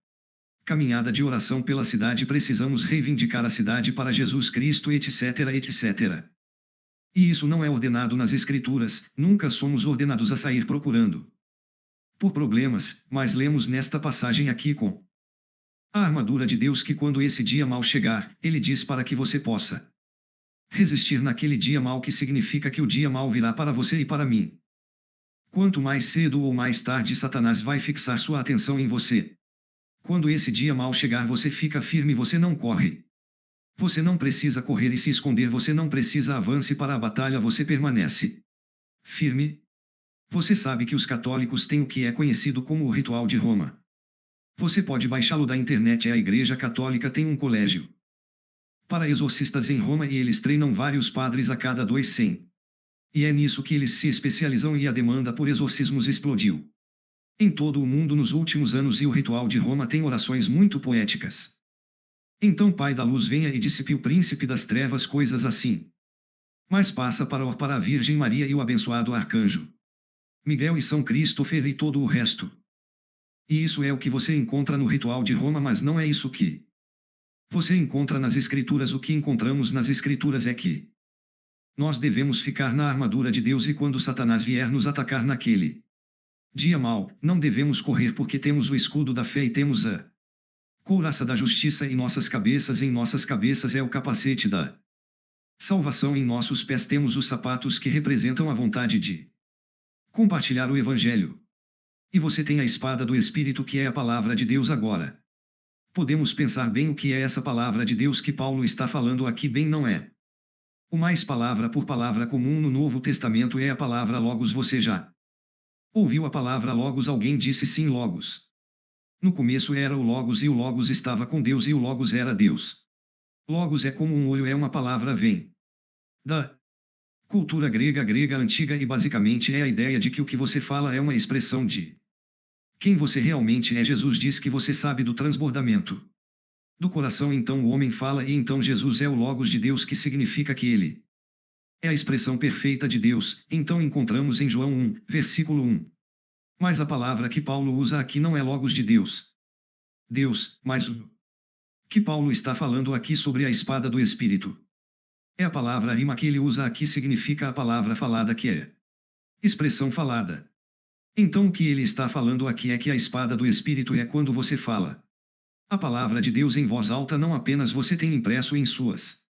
caminhada de oração pela cidade, precisamos reivindicar a cidade para Jesus Cristo, etc, etc. E isso não é ordenado nas Escrituras. Nunca somos ordenados a sair procurando por problemas, mas lemos nesta passagem aqui com a armadura de Deus, que quando esse dia mau chegar, ele diz para que você possa resistir naquele dia mau, que significa que o dia mau virá para você e para mim. Quanto mais cedo ou mais tarde Satanás vai fixar sua atenção em você. Quando esse dia mau chegar, você fica firme, você não corre. Você não precisa correr e se esconder, você não precisa avance para a batalha, você permanece firme. Você sabe que os católicos têm o que é conhecido como o ritual de Roma. Você pode baixá-lo da internet. A Igreja Católica tem um colégio para exorcistas em Roma e eles treinam vários padres a cada 200. E é nisso que eles se especializam, e a demanda por exorcismos explodiu em todo o mundo nos últimos anos, e o ritual de Roma tem orações muito poéticas. Então Pai da luz venha e dissipe o príncipe das trevas, coisas assim. Mas passa para a Virgem Maria e o abençoado arcanjo Miguel e São Christopher e todo o resto. E isso é o que você encontra no ritual de Roma, mas não é isso que você encontra nas Escrituras. O que encontramos nas Escrituras é que nós devemos ficar na armadura de Deus, e quando Satanás vier nos atacar naquele dia mau, não devemos correr, porque temos o escudo da fé e temos a couraça da justiça em nossas cabeças. Em nossas cabeças é o capacete da salvação, em nossos pés temos os sapatos que representam a vontade de compartilhar o Evangelho. E você tem a espada do Espírito, que é a palavra de Deus. Agora, podemos pensar bem o que é essa palavra de Deus que Paulo está falando aqui. Bem, não é o mais palavra por palavra comum no Novo Testamento, é a palavra Logos. Você já ouviu a palavra Logos? Alguém disse sim, Logos. No começo era o Logos, e o Logos estava com Deus, e o Logos era Deus. Logos é como um olho, é uma palavra, vem da cultura grega antiga, e basicamente é a ideia de que o que você fala é uma expressão de quem você realmente é. Jesus diz que você sabe do transbordamento do coração. Então o homem fala, e então Jesus é o Logos de Deus, que significa que ele é a expressão perfeita de Deus. Então encontramos em João 1, versículo 1. Mas a palavra que Paulo usa aqui não é Logos de Deus. Mas o que Paulo está falando aqui sobre a espada do Espírito é a palavra rima que ele usa aqui, significa a palavra falada, que é expressão falada. Então o que ele está falando aqui é que a espada do Espírito é quando você fala a palavra de Deus em voz alta, não apenas você tem impresso em suas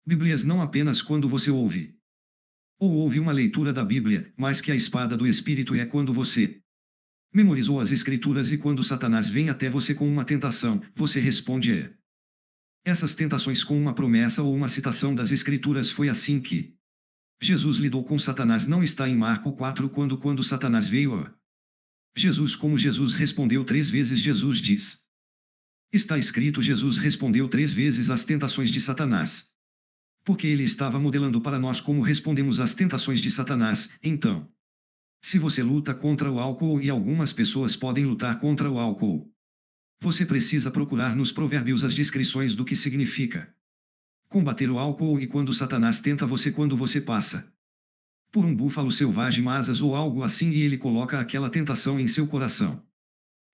Bíblias, não apenas quando você ouve uma leitura da Bíblia, mas que a espada do Espírito é quando você memorizou as Escrituras, e quando Satanás vem até você com uma tentação, você responde a essas tentações com uma promessa ou uma citação das Escrituras. Foi assim que Jesus lidou com Satanás. Não está em Marco 4, quando Satanás veio a Jesus. Como Jesus respondeu 3 vezes, Jesus diz: está escrito. Jesus respondeu 3 vezes às tentações de Satanás, porque ele estava modelando para nós como respondemos às tentações de Satanás. Então, se você luta contra o álcool, e algumas pessoas podem lutar contra o álcool, você precisa procurar nos provérbios as descrições do que significa combater o álcool. E quando Satanás tenta você, quando você passa por um búfalo selvagem, masas ou algo assim, e ele coloca aquela tentação em seu coração,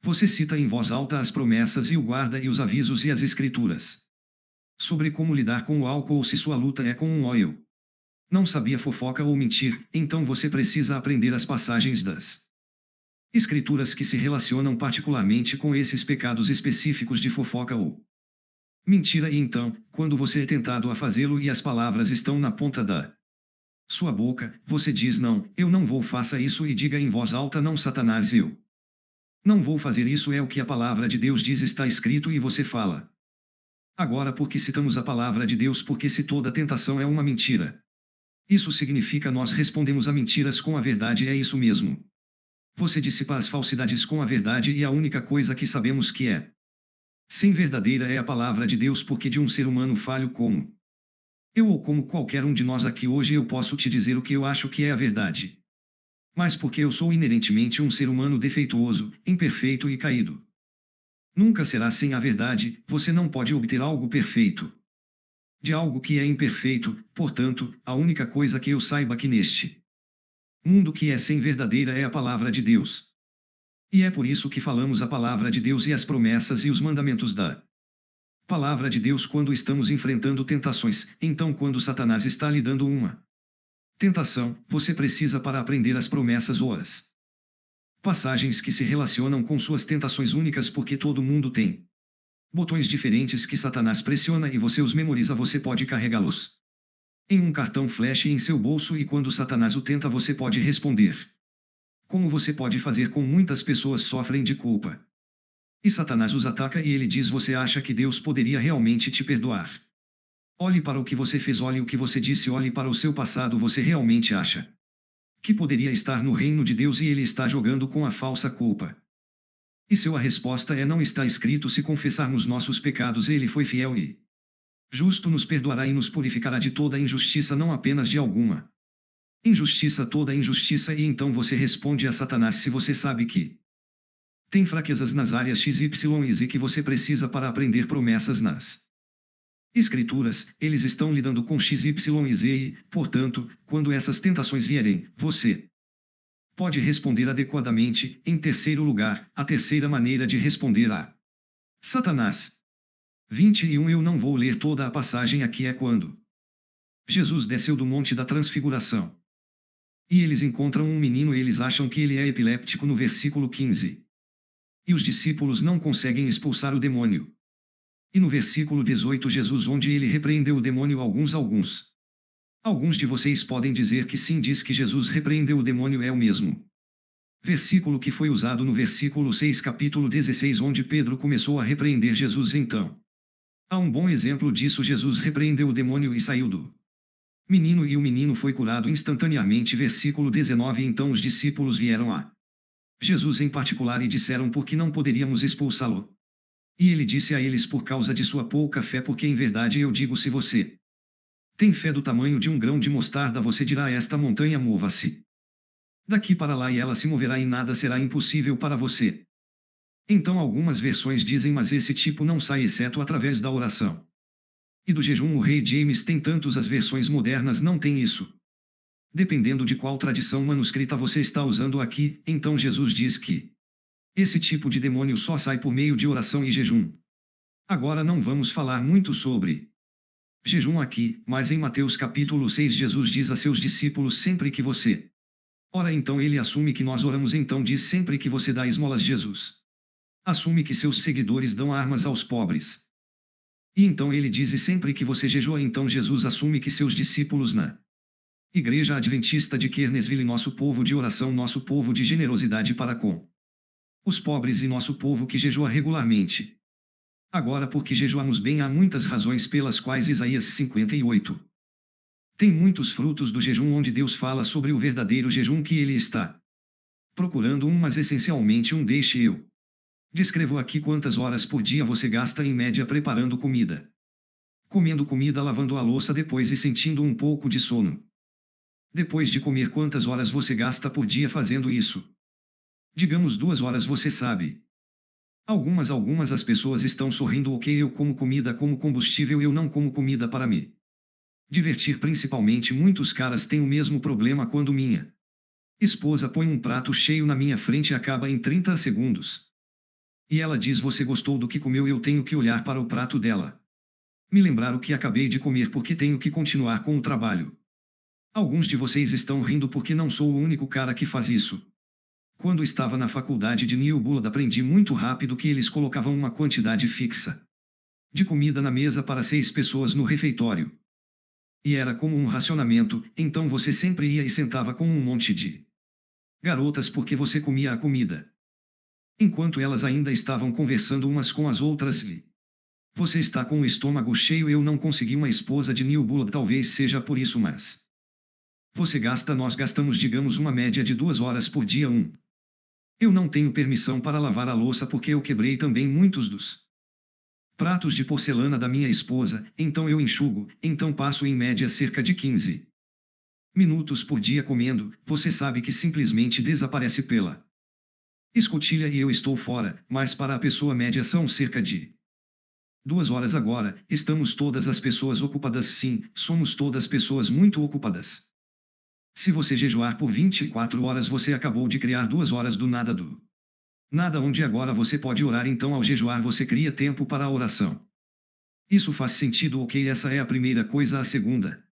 você cita em voz alta as promessas e o guarda e os avisos e as Escrituras sobre como lidar com o álcool. Se sua luta é com um óleo, não sabia fofoca ou mentir, então você precisa aprender as passagens das Escrituras que se relacionam particularmente com esses pecados específicos de fofoca ou mentira. E então, quando você é tentado a fazê-lo e as palavras estão na ponta da sua boca, você diz: não, eu não vou, faça isso, e diga em voz alta: não, Satanás, eu não vou fazer isso. É o que a palavra de Deus diz, está escrito, e você fala. Agora, por que citamos a palavra de Deus? Porque se toda tentação é uma mentira, isso significa nós respondemos a mentiras com a verdade. É isso mesmo. Você dissipa as falsidades com a verdade, e a única coisa que sabemos que é sem verdadeira é a palavra de Deus, porque de um ser humano falho como eu, ou como qualquer um de nós aqui hoje, eu posso te dizer o que eu acho que é a verdade. Mas porque eu sou inerentemente um ser humano defeituoso, imperfeito e caído, nunca será sem a verdade. Você não pode obter algo perfeito de algo que é imperfeito. Portanto, a única coisa que eu saiba que neste mundo que é sem verdadeira é a palavra de Deus. E é por isso que falamos a palavra de Deus e as promessas e os mandamentos da palavra de Deus quando estamos enfrentando tentações. Então, quando Satanás está lhe dando uma tentação, você precisa, para aprender as promessas ou as passagens que se relacionam com suas tentações únicas, porque todo mundo tem botões diferentes que Satanás pressiona e você os memoriza. Você pode carregá-los em um cartão flash em seu bolso, e quando Satanás o tenta, você pode responder. Como você pode fazer com muitas pessoas sofrem de culpa. E Satanás os ataca e ele diz: você acha que Deus poderia realmente te perdoar? Olhe para o que você fez, olhe o que você disse, olhe para o seu passado. Você realmente acha que poderia estar no reino de Deus? E ele está jogando com a falsa culpa. E sua resposta é: não está escrito, se confessarmos nossos pecados, ele foi fiel e justo, nos perdoará e nos purificará de toda injustiça, não apenas de alguma injustiça, toda injustiça. E então você responde a Satanás: se você sabe que Tem fraquezas nas áreas X, Y e Z que você precisa para aprender promessas nas Escrituras. Eles estão lidando com X, Y e Z e, portanto, quando essas tentações vierem, você pode responder adequadamente. Em terceiro lugar, a terceira maneira de responder a Satanás. 21. Eu não vou ler toda a passagem aqui. É quando Jesus desceu do Monte da Transfiguração. E eles encontram um menino. Eles acham que ele é epiléptico no versículo 15. E os discípulos não conseguem expulsar o demônio. E no versículo 18 Jesus onde ele repreendeu o demônio. Alguns de vocês podem dizer que sim, diz que Jesus repreendeu o demônio, é o mesmo versículo que foi usado no versículo 6 capítulo 16 onde Pedro começou a repreender Jesus. Então, há um bom exemplo disso. Jesus repreendeu o demônio e saiu do menino e o menino foi curado instantaneamente. Versículo 19. Então os discípulos vieram a Jesus em particular e disseram por que não poderíamos expulsá-lo. E ele disse a eles por causa de sua pouca fé, porque em verdade eu digo, se você tem fé do tamanho de um grão de mostarda, você dirá a esta montanha: mova-se daqui para lá, e ela se moverá e nada será impossível para você. Então algumas versões dizem: mas esse tipo não sai exceto através da oração e do jejum. O rei James tem tantos, as versões modernas não têm isso. Dependendo de qual tradição manuscrita você está usando aqui, então Jesus diz que esse tipo de demônio só sai por meio de oração e jejum. Agora não vamos falar muito sobre jejum aqui, mas em Mateus capítulo 6 Jesus diz a seus discípulos: sempre que você ora, então ele assume que nós oramos. Então diz: sempre que você dá esmolas, Jesus assume que seus seguidores dão armas aos pobres. E então ele diz: e sempre que você jejua, então Jesus assume que seus discípulos na Igreja Adventista de Kernesville, nosso povo de oração, nosso povo de generosidade para com os pobres e nosso povo que jejua regularmente. Agora, porque jejuamos bem, há muitas razões pelas quais Isaías 58 tem muitos frutos do jejum, onde Deus fala sobre o verdadeiro jejum que ele está procurando mas essencialmente deixe eu descrevo aqui quantas horas por dia você gasta em média preparando comida, comendo comida, lavando a louça depois e sentindo um pouco de sono. Depois de comer, quantas horas você gasta por dia fazendo isso? Digamos 2 horas, você sabe. Algumas as pessoas estão sorrindo. Ok, eu como comida como combustível, eu não como comida para me divertir. Principalmente muitos caras têm o mesmo problema quando minha esposa põe um prato cheio na minha frente e acaba em 30 segundos. E ela diz: você gostou do que comeu? Eu tenho que olhar para o prato dela, me lembrar o que acabei de comer, porque tenho que continuar com o trabalho. Alguns de vocês estão rindo porque não sou o único cara que faz isso. Quando estava na faculdade de New Bullard, aprendi muito rápido que eles colocavam uma quantidade fixa de comida na mesa para 6 pessoas no refeitório. E era como um racionamento. Então você sempre ia e sentava com um monte de garotas porque você comia a comida enquanto elas ainda estavam conversando umas com as outras. E você está com o estômago cheio. Eu não consegui uma esposa de New Bullard, talvez seja por isso, mas nós gastamos, digamos, uma média de 2 horas por dia. Eu não tenho permissão para lavar a louça porque eu quebrei também muitos dos pratos de porcelana da minha esposa, então eu enxugo. Então passo em média cerca de 15 minutos por dia comendo. Você sabe que simplesmente desaparece pela escotilha e eu estou fora, mas para a pessoa média são cerca de 2 horas. Agora, estamos todas as pessoas ocupadas? Sim, somos todas pessoas muito ocupadas. Se você jejuar por 24 horas, você acabou de criar 2 horas do nada, onde agora você pode orar. Então ao jejuar você cria tempo para a oração. Isso faz sentido? Ok, essa é a primeira coisa. A segunda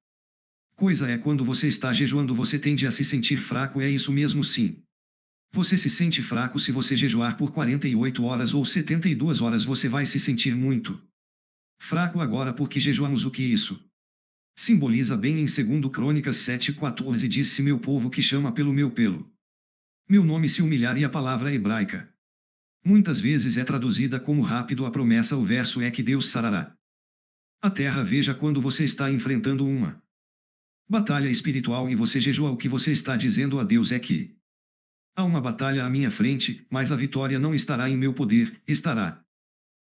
coisa é, quando você está jejuando você tende a se sentir fraco. É isso mesmo, sim. Você se sente fraco. Se você jejuar por 48 horas ou 72 horas, você vai se sentir muito fraco. Agora, porque jejuamos, o que isso simboliza? Bem, em 2 Crônicas 7:14 diz: se meu povo que chama pelo meu nome se humilhar. E a palavra hebraica muitas vezes é traduzida como rápido. A promessa, o verso é que Deus sarará a terra. Veja, quando você está enfrentando uma batalha espiritual e você jejua, o que você está dizendo a Deus é que há uma batalha à minha frente, mas a vitória não estará em meu poder, estará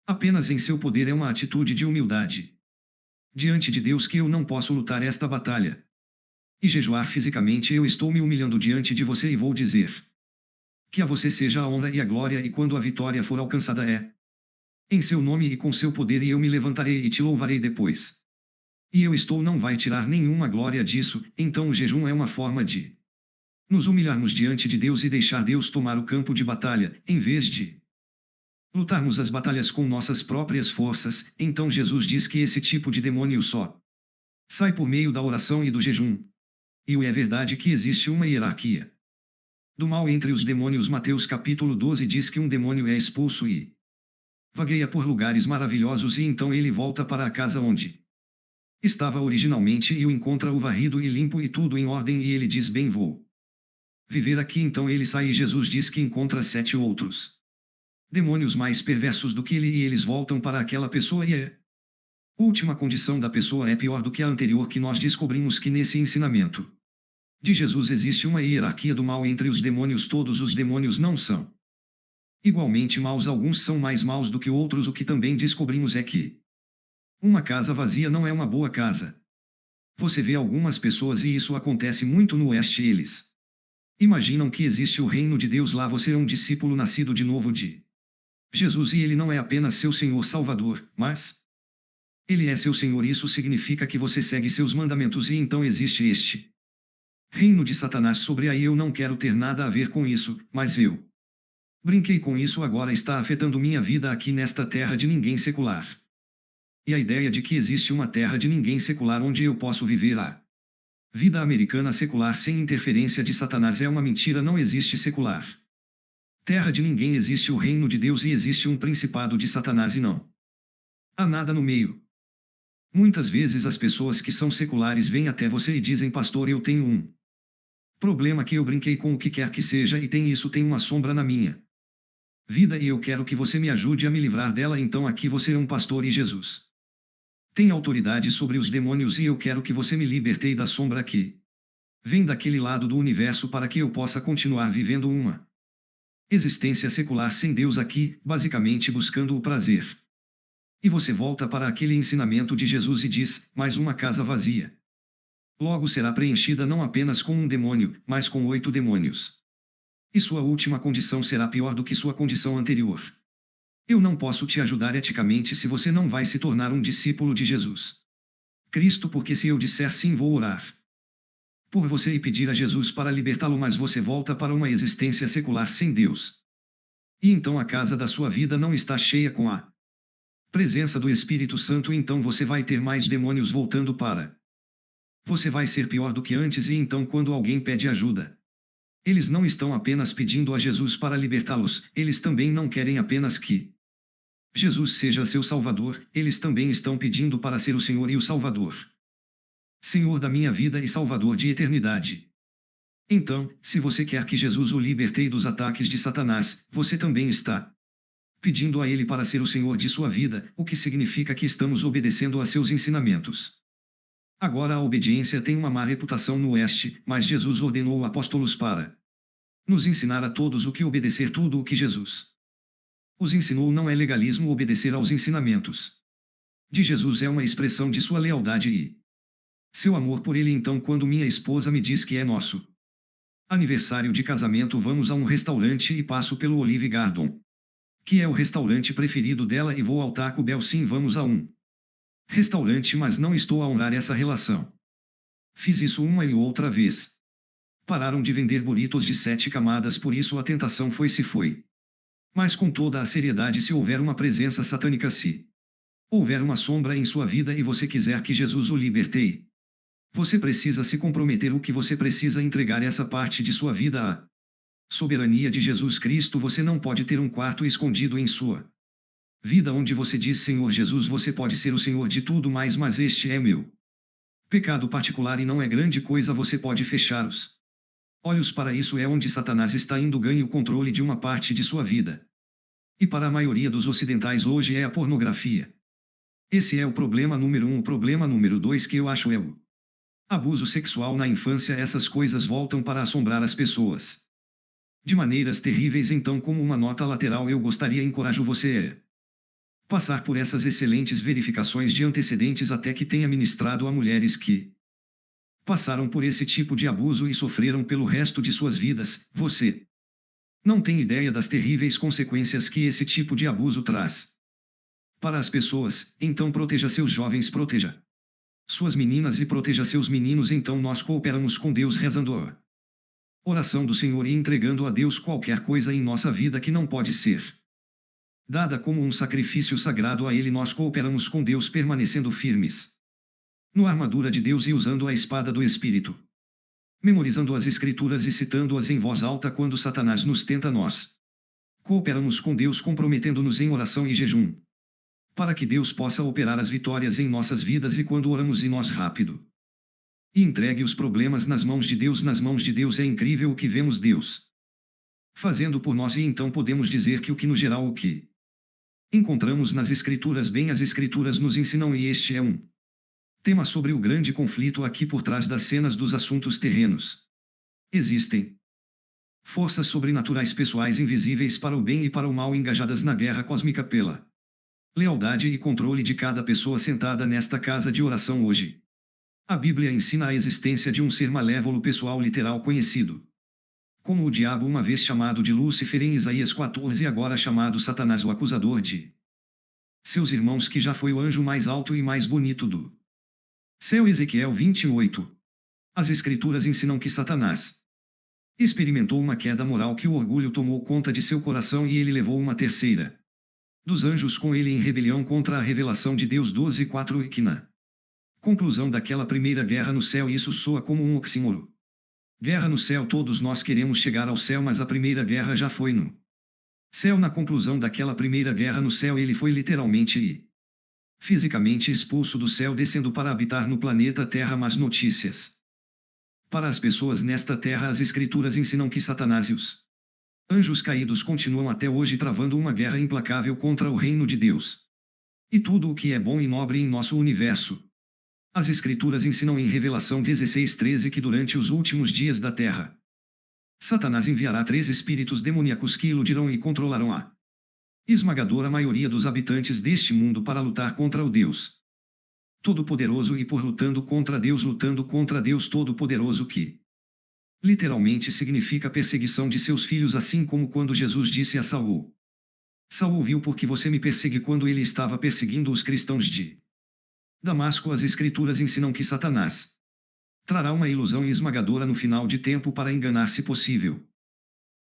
apenas em seu poder. É uma atitude de humildade diante de Deus que eu não posso lutar esta batalha. E jejuar fisicamente, eu estou me humilhando diante de você e vou dizer Que a você seja a honra e a glória, e quando a vitória for alcançada em seu nome e com seu poder, e eu me levantarei e te louvarei depois. E eu estou, não vai tirar nenhuma glória disso. Então o jejum é uma forma de nos humilharmos diante de Deus e deixar Deus tomar o campo de batalha, em vez de lutarmos as batalhas com nossas próprias forças. Então Jesus diz que esse tipo de demônio só sai por meio da oração e do jejum. E é verdade que existe uma hierarquia do mal entre os demônios. Mateus capítulo 12 diz que um demônio é expulso e vagueia por lugares maravilhosos, e então ele volta para a casa onde estava originalmente e o encontra o varrido e limpo e tudo em ordem, e ele diz: bem, vou viver aqui. Então ele sai, e Jesus diz que encontra 7 outros demônios mais perversos do que ele, e eles voltam para aquela pessoa, e a última condição da pessoa é pior do que a anterior. Que nós descobrimos que nesse ensinamento de Jesus existe uma hierarquia do mal entre os demônios. Todos os demônios não são igualmente maus, alguns são mais maus do que outros. O que também descobrimos é que uma casa vazia não é uma boa casa. Você vê algumas pessoas, e isso acontece muito no Oeste, eles imaginam que existe o reino de Deus lá. Você é um discípulo nascido de novo de Jesus, e ele não é apenas seu Senhor Salvador, mas ele é seu Senhor. Isso significa que você segue seus mandamentos, e então existe este reino de Satanás sobre aí. Eu não quero ter nada a ver com isso, mas eu brinquei com isso, agora está afetando minha vida aqui nesta terra de ninguém secular. E a ideia de que existe uma terra de ninguém secular onde eu posso viver a vida americana secular sem interferência de Satanás é uma mentira. Não existe secular terra de ninguém, existe o reino de Deus e existe um principado de Satanás, e não há nada no meio. Muitas vezes as pessoas que são seculares vêm até você e dizem: pastor, eu tenho um problema que eu brinquei com o que quer que seja, e tem uma sombra na minha vida, e eu quero que você me ajude a me livrar dela. Então aqui você é um pastor, e Jesus tem autoridade sobre os demônios, e eu quero que você me liberte da sombra que vem daquele lado do universo, para que eu possa continuar vivendo uma existência secular sem Deus aqui, basicamente buscando o prazer. E você volta para aquele ensinamento de Jesus e diz: mais uma casa vazia logo será preenchida não apenas com um demônio, mas com 8 demônios. E sua última condição será pior do que sua condição anterior. Eu não posso te ajudar eticamente se você não vai se tornar um discípulo de Jesus Cristo, porque se eu disser sim, vou orar por você e pedir a Jesus para libertá-lo, mas você volta para uma existência secular sem Deus. E então a casa da sua vida não está cheia com a presença do Espírito Santo, então você vai ter mais demônios voltando para você, vai ser pior do que antes. E então, quando alguém pede ajuda, eles não estão apenas pedindo a Jesus para libertá-los, eles também não querem apenas que Jesus seja seu Salvador, eles também estão pedindo para ser o Senhor e o Salvador, Senhor da minha vida e Salvador de eternidade. Então, se você quer que Jesus o liberte dos ataques de Satanás, você também está pedindo a ele para ser o Senhor de sua vida, o que significa que estamos obedecendo a seus ensinamentos. Agora, a obediência tem uma má reputação no Oeste, mas Jesus ordenou apóstolos para nos ensinar a todos o que obedecer. Tudo o que Jesus os ensinou não é legalismo. Obedecer aos ensinamentos de Jesus é uma expressão de sua lealdade e seu amor por ele. Então, quando minha esposa me diz que é nosso aniversário de casamento, vamos a um restaurante e passo pelo Olive Garden, que é o restaurante preferido dela, e vou ao Taco Bell. Sim, vamos a um restaurante, mas não estou a honrar essa relação. Fiz isso uma e outra vez. Pararam de vender burritos de 7 camadas, por isso a tentação foi. Mas com toda a seriedade, se houver uma presença satânica, se houver uma sombra em sua vida e você quiser que Jesus o liberte, você precisa se comprometer. O que você precisa entregar essa parte de sua vida à soberania de Jesus Cristo. Você não pode ter um quarto escondido em sua vida onde você diz: Senhor Jesus, você pode ser o Senhor de tudo mais, mas este é meu pecado particular e não é grande coisa. Você pode fechar os olhos para isso. É onde Satanás está indo, ganhe o controle de uma parte de sua vida. E para a maioria dos ocidentais hoje é a pornografia. Esse é o problema número 1. O problema número 2 que eu acho é o abuso sexual na infância. Essas coisas voltam para assombrar as pessoas de maneiras terríveis. Então, como uma nota lateral, eu gostaria encorajo você a passar por essas excelentes verificações de antecedentes até que tenha ministrado a mulheres que passaram por esse tipo de abuso e sofreram pelo resto de suas vidas. Você Não tem ideia das terríveis consequências que esse tipo de abuso traz para as pessoas. Então proteja seus jovens, proteja suas meninas e proteja seus meninos. Então nós cooperamos com Deus rezando a oração do Senhor e entregando a Deus qualquer coisa em nossa vida que não pode ser dada como um sacrifício sagrado a Ele. Nós cooperamos com Deus permanecendo firmes na armadura de Deus e usando a espada do Espírito, memorizando as Escrituras e citando-as em voz alta quando Satanás nos tenta. Nós cooperamos com Deus comprometendo-nos em oração e jejum, para que Deus possa operar as vitórias em nossas vidas. E quando oramos e nós rápido e entregue os problemas nas mãos de Deus, é incrível o que vemos Deus fazendo por nós. E então podemos dizer que o que no geral o que encontramos nas Escrituras, bem, as Escrituras nos ensinam, e este é um tema sobre o grande conflito aqui por trás das cenas dos assuntos terrenos. Existem forças sobrenaturais pessoais invisíveis para o bem e para o mal engajadas na guerra cósmica pela lealdade e controle de cada pessoa sentada nesta casa de oração hoje. A Bíblia ensina a existência de um ser malévolo pessoal literal conhecido como o diabo, uma vez chamado de Lúcifer em Isaías 14, agora chamado Satanás, o acusador de seus irmãos, que já foi o anjo mais alto e mais bonito do céu. Ezequiel 28. As Escrituras ensinam que Satanás experimentou uma queda moral, que o orgulho tomou conta de seu coração e ele levou uma terceira dos anjos com ele em rebelião contra a revelação de Deus. 12:4. E que na conclusão daquela primeira guerra no céu, isso soa como um oxímoro. Guerra no céu, todos nós queremos chegar ao céu, mas a primeira guerra já foi no céu. Na conclusão daquela primeira guerra no céu, ele foi literalmente e fisicamente expulso do céu, descendo para habitar no planeta Terra. Mas notícias para as pessoas nesta terra. As Escrituras ensinam que Satanás e os anjos caídos continuam até hoje travando uma guerra implacável contra o reino de Deus e tudo o que é bom e nobre em nosso universo. As Escrituras ensinam em Revelação 16:13 que durante os últimos dias da terra, Satanás enviará 3 espíritos demoníacos que iludirão e controlarão a esmagadora maioria dos habitantes deste mundo para lutar contra o Deus Todo-Poderoso. E por lutando contra Deus Todo-Poderoso, que literalmente significa perseguição de seus filhos, assim como quando Jesus disse a Saul: Saul viu porque você me persegue, quando ele estava perseguindo os cristãos de Damasco. As Escrituras ensinam que Satanás trará uma ilusão esmagadora no final de tempo para enganar, se possível,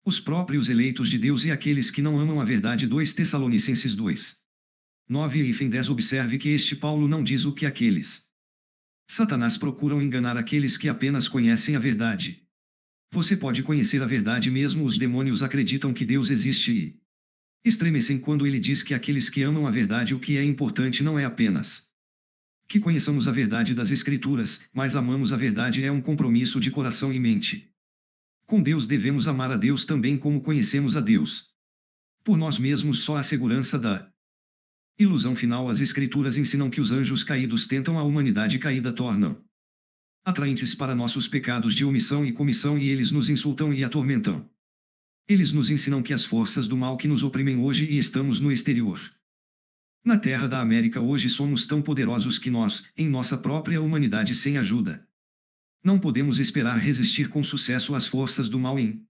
os próprios eleitos de Deus e aqueles que não amam a verdade. 2 Tessalonicenses 2:9-10. Observe que este Paulo não diz o que aqueles Satanás procuram enganar aqueles que apenas conhecem a verdade. Você pode conhecer a verdade, mesmo os demônios acreditam que Deus existe e estremecem quando ele diz que aqueles que amam a verdade, o que é importante não é apenas que conheçamos a verdade das Escrituras, mas amamos a verdade. É um compromisso de coração e mente com Deus. Devemos amar a Deus também como conhecemos a Deus. Por nós mesmos, só a segurança da ilusão final. As Escrituras ensinam que os anjos caídos tentam a humanidade caída, tornam atraentes para nossos pecados de omissão e comissão, e eles nos insultam e atormentam. Eles nos ensinam que as forças do mal que nos oprimem hoje, e estamos no exterior, na terra da América hoje, somos tão poderosos que nós, em nossa própria humanidade, sem ajuda, não podemos esperar resistir com sucesso às forças do mal em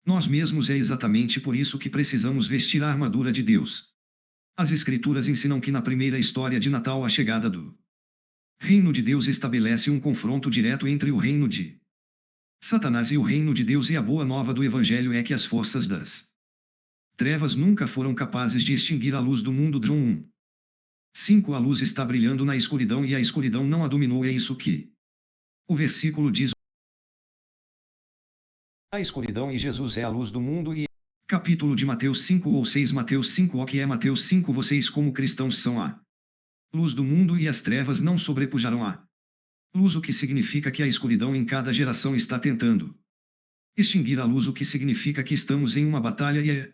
nós mesmos. É exatamente por isso que precisamos vestir a armadura de Deus. As Escrituras ensinam que na primeira história de Natal, a chegada do reino de Deus estabelece um confronto direto entre o reino de Satanás e o reino de Deus. E a boa nova do Evangelho é que as forças das trevas nunca foram capazes de extinguir a luz do mundo. João 1:5. A luz está brilhando na escuridão e a escuridão não a dominou. É isso que o versículo diz. A escuridão e Jesus é a luz do mundo. E capítulo de Mateus 5 ou 6. Mateus 5. O que é Mateus 5? Vocês, como cristãos, são a luz do mundo, e as trevas não sobrepujarão a luz, o que significa que a escuridão em cada geração está tentando extinguir a luz, o que significa que estamos em uma batalha e a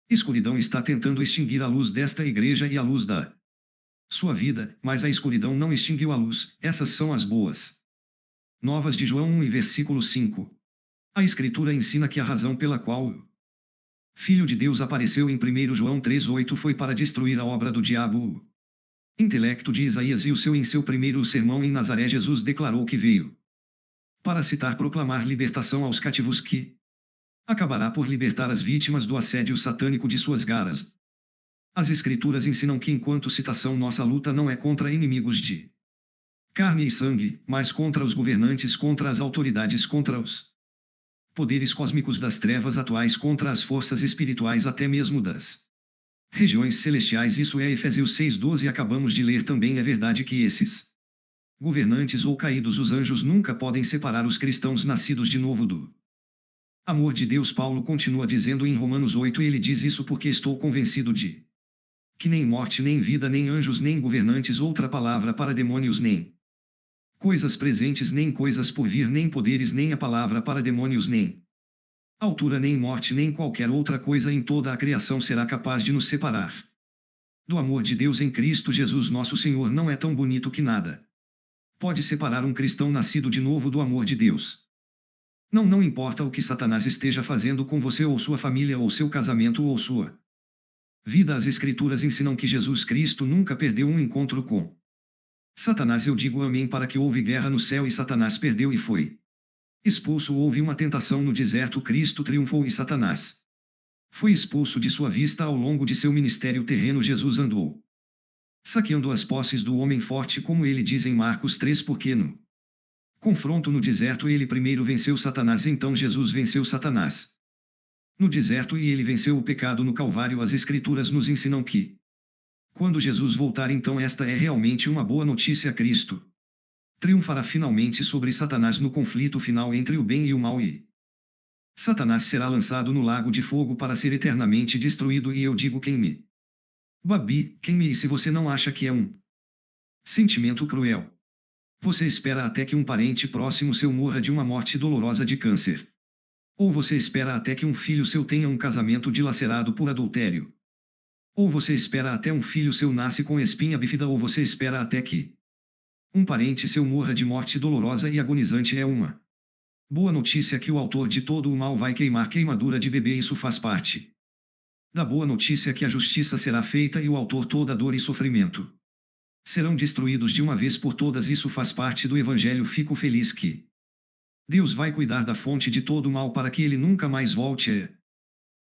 escuridão está tentando extinguir a luz desta igreja e a luz da sua vida, mas a escuridão não extinguiu a luz. Essas são as boas novas de João 1 e versículo 5. A Escritura ensina que a razão pela qual o Filho de Deus apareceu em 1 João 3:8 foi para destruir a obra do diabo, o intelecto de Isaías. E em seu primeiro sermão em Nazaré, Jesus declarou que veio para proclamar libertação aos cativos, que Acabará por libertar as vítimas do assédio satânico de suas garras. As Escrituras ensinam que, enquanto citação, nossa luta não é contra inimigos de carne e sangue, mas contra os governantes, contra as autoridades, contra os poderes cósmicos das trevas atuais, contra as forças espirituais até mesmo das regiões celestiais. Isso é Efésios 6:12. Acabamos de ler também. É verdade que esses governantes ou caídos, os anjos, nunca podem separar os cristãos nascidos de novo do amor de Deus. Paulo continua dizendo em Romanos 8, e ele diz isso porque estou convencido de que nem morte, nem vida, nem anjos, nem governantes, outra palavra para demônios, nem coisas presentes, nem coisas por vir, nem poderes, nem a palavra para demônios, nem altura, nem morte, nem qualquer outra coisa em toda a criação será capaz de nos separar do amor de Deus em Cristo Jesus nosso Senhor. Não é tão bonito que nada pode separar um cristão nascido de novo do amor de Deus. Não importa o que Satanás esteja fazendo com você ou sua família ou seu casamento ou sua vida. As Escrituras ensinam que Jesus Cristo nunca perdeu um encontro com Satanás. Eu digo amém. Para que houve guerra no céu e Satanás perdeu e foi expulso. Houve uma tentação no deserto, Cristo triunfou e Satanás foi expulso de sua vista. Ao longo de seu ministério terreno, Jesus andou saqueando as posses do homem forte, como ele diz em Marcos 3, porque no confronto no deserto ele primeiro venceu Satanás, então Jesus venceu Satanás no deserto e ele venceu o pecado no Calvário. As Escrituras nos ensinam que quando Jesus voltar, então esta é realmente uma boa notícia. Cristo triunfará finalmente sobre Satanás no conflito final entre o bem e o mal, e Satanás será lançado no lago de fogo para ser eternamente destruído. E eu digo: quem-me, Babi, quem-me? E se você não acha que é um sentimento cruel, você espera até que um parente próximo seu morra de uma morte dolorosa de câncer? Ou você espera até que um filho seu tenha um casamento dilacerado por adultério? Ou você espera até um filho seu nasce com espinha bífida? Ou você espera até que um parente seu morra de morte dolorosa e agonizante? É uma boa notícia que o autor de todo o mal vai queimar queimadura de bebê. Isso faz parte da boa notícia que a justiça será feita e o autor toda dor e sofrimento serão destruídos de uma vez por todas. Isso faz parte do Evangelho. Fico feliz que Deus vai cuidar da fonte de todo o mal para que ele nunca mais volte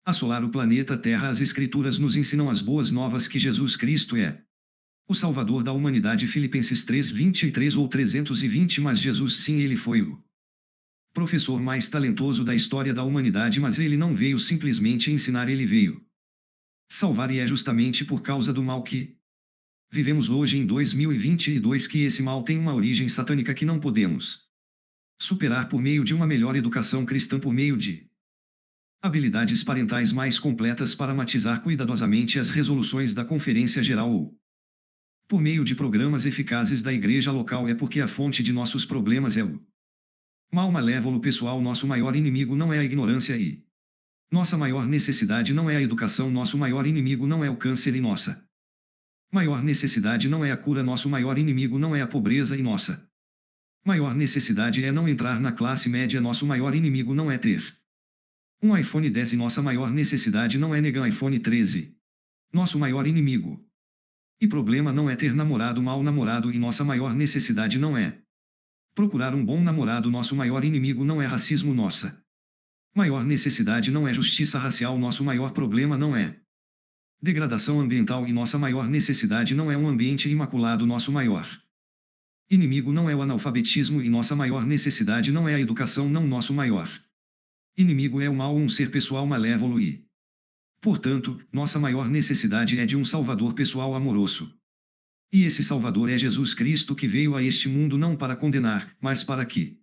a assolar o planeta Terra. As Escrituras nos ensinam as boas novas que Jesus Cristo é o Salvador da humanidade. Filipenses 3:23 ou 320. Mas Jesus, sim, ele foi o professor mais talentoso da história da humanidade, mas ele não veio simplesmente ensinar, ele veio salvar. E é justamente por causa do mal que vivemos hoje em 2022 que esse mal tem uma origem satânica que não podemos superar por meio de uma melhor educação cristã, por meio de habilidades parentais mais completas para matizar cuidadosamente as resoluções da Conferência Geral, ou por meio de programas eficazes da igreja local. É porque a fonte de nossos problemas é o mal malévolo pessoal. Nosso maior inimigo não é a ignorância e nossa maior necessidade não é a educação. Nosso maior inimigo não é o câncer e nossa maior necessidade não é a cura. Nosso maior inimigo não é a pobreza e nossa maior necessidade é não entrar na classe média. Nosso maior inimigo não é ter um iPhone 10 e nossa maior necessidade não é negar iPhone 13. Nosso maior inimigo e problema não é ter namorado mal namorado e nossa maior necessidade não é procurar um bom namorado. Nosso maior inimigo não é racismo. Nossa maior necessidade não é justiça racial. Nosso maior problema não é degradação ambiental e nossa maior necessidade não é um ambiente imaculado. Nosso maior inimigo não é o analfabetismo e nossa maior necessidade não é a educação. Não, nosso maior inimigo é o mal, um ser pessoal malévolo e, portanto, nossa maior necessidade é de um Salvador pessoal amoroso. E esse Salvador é Jesus Cristo, que veio a este mundo não para condenar, mas para que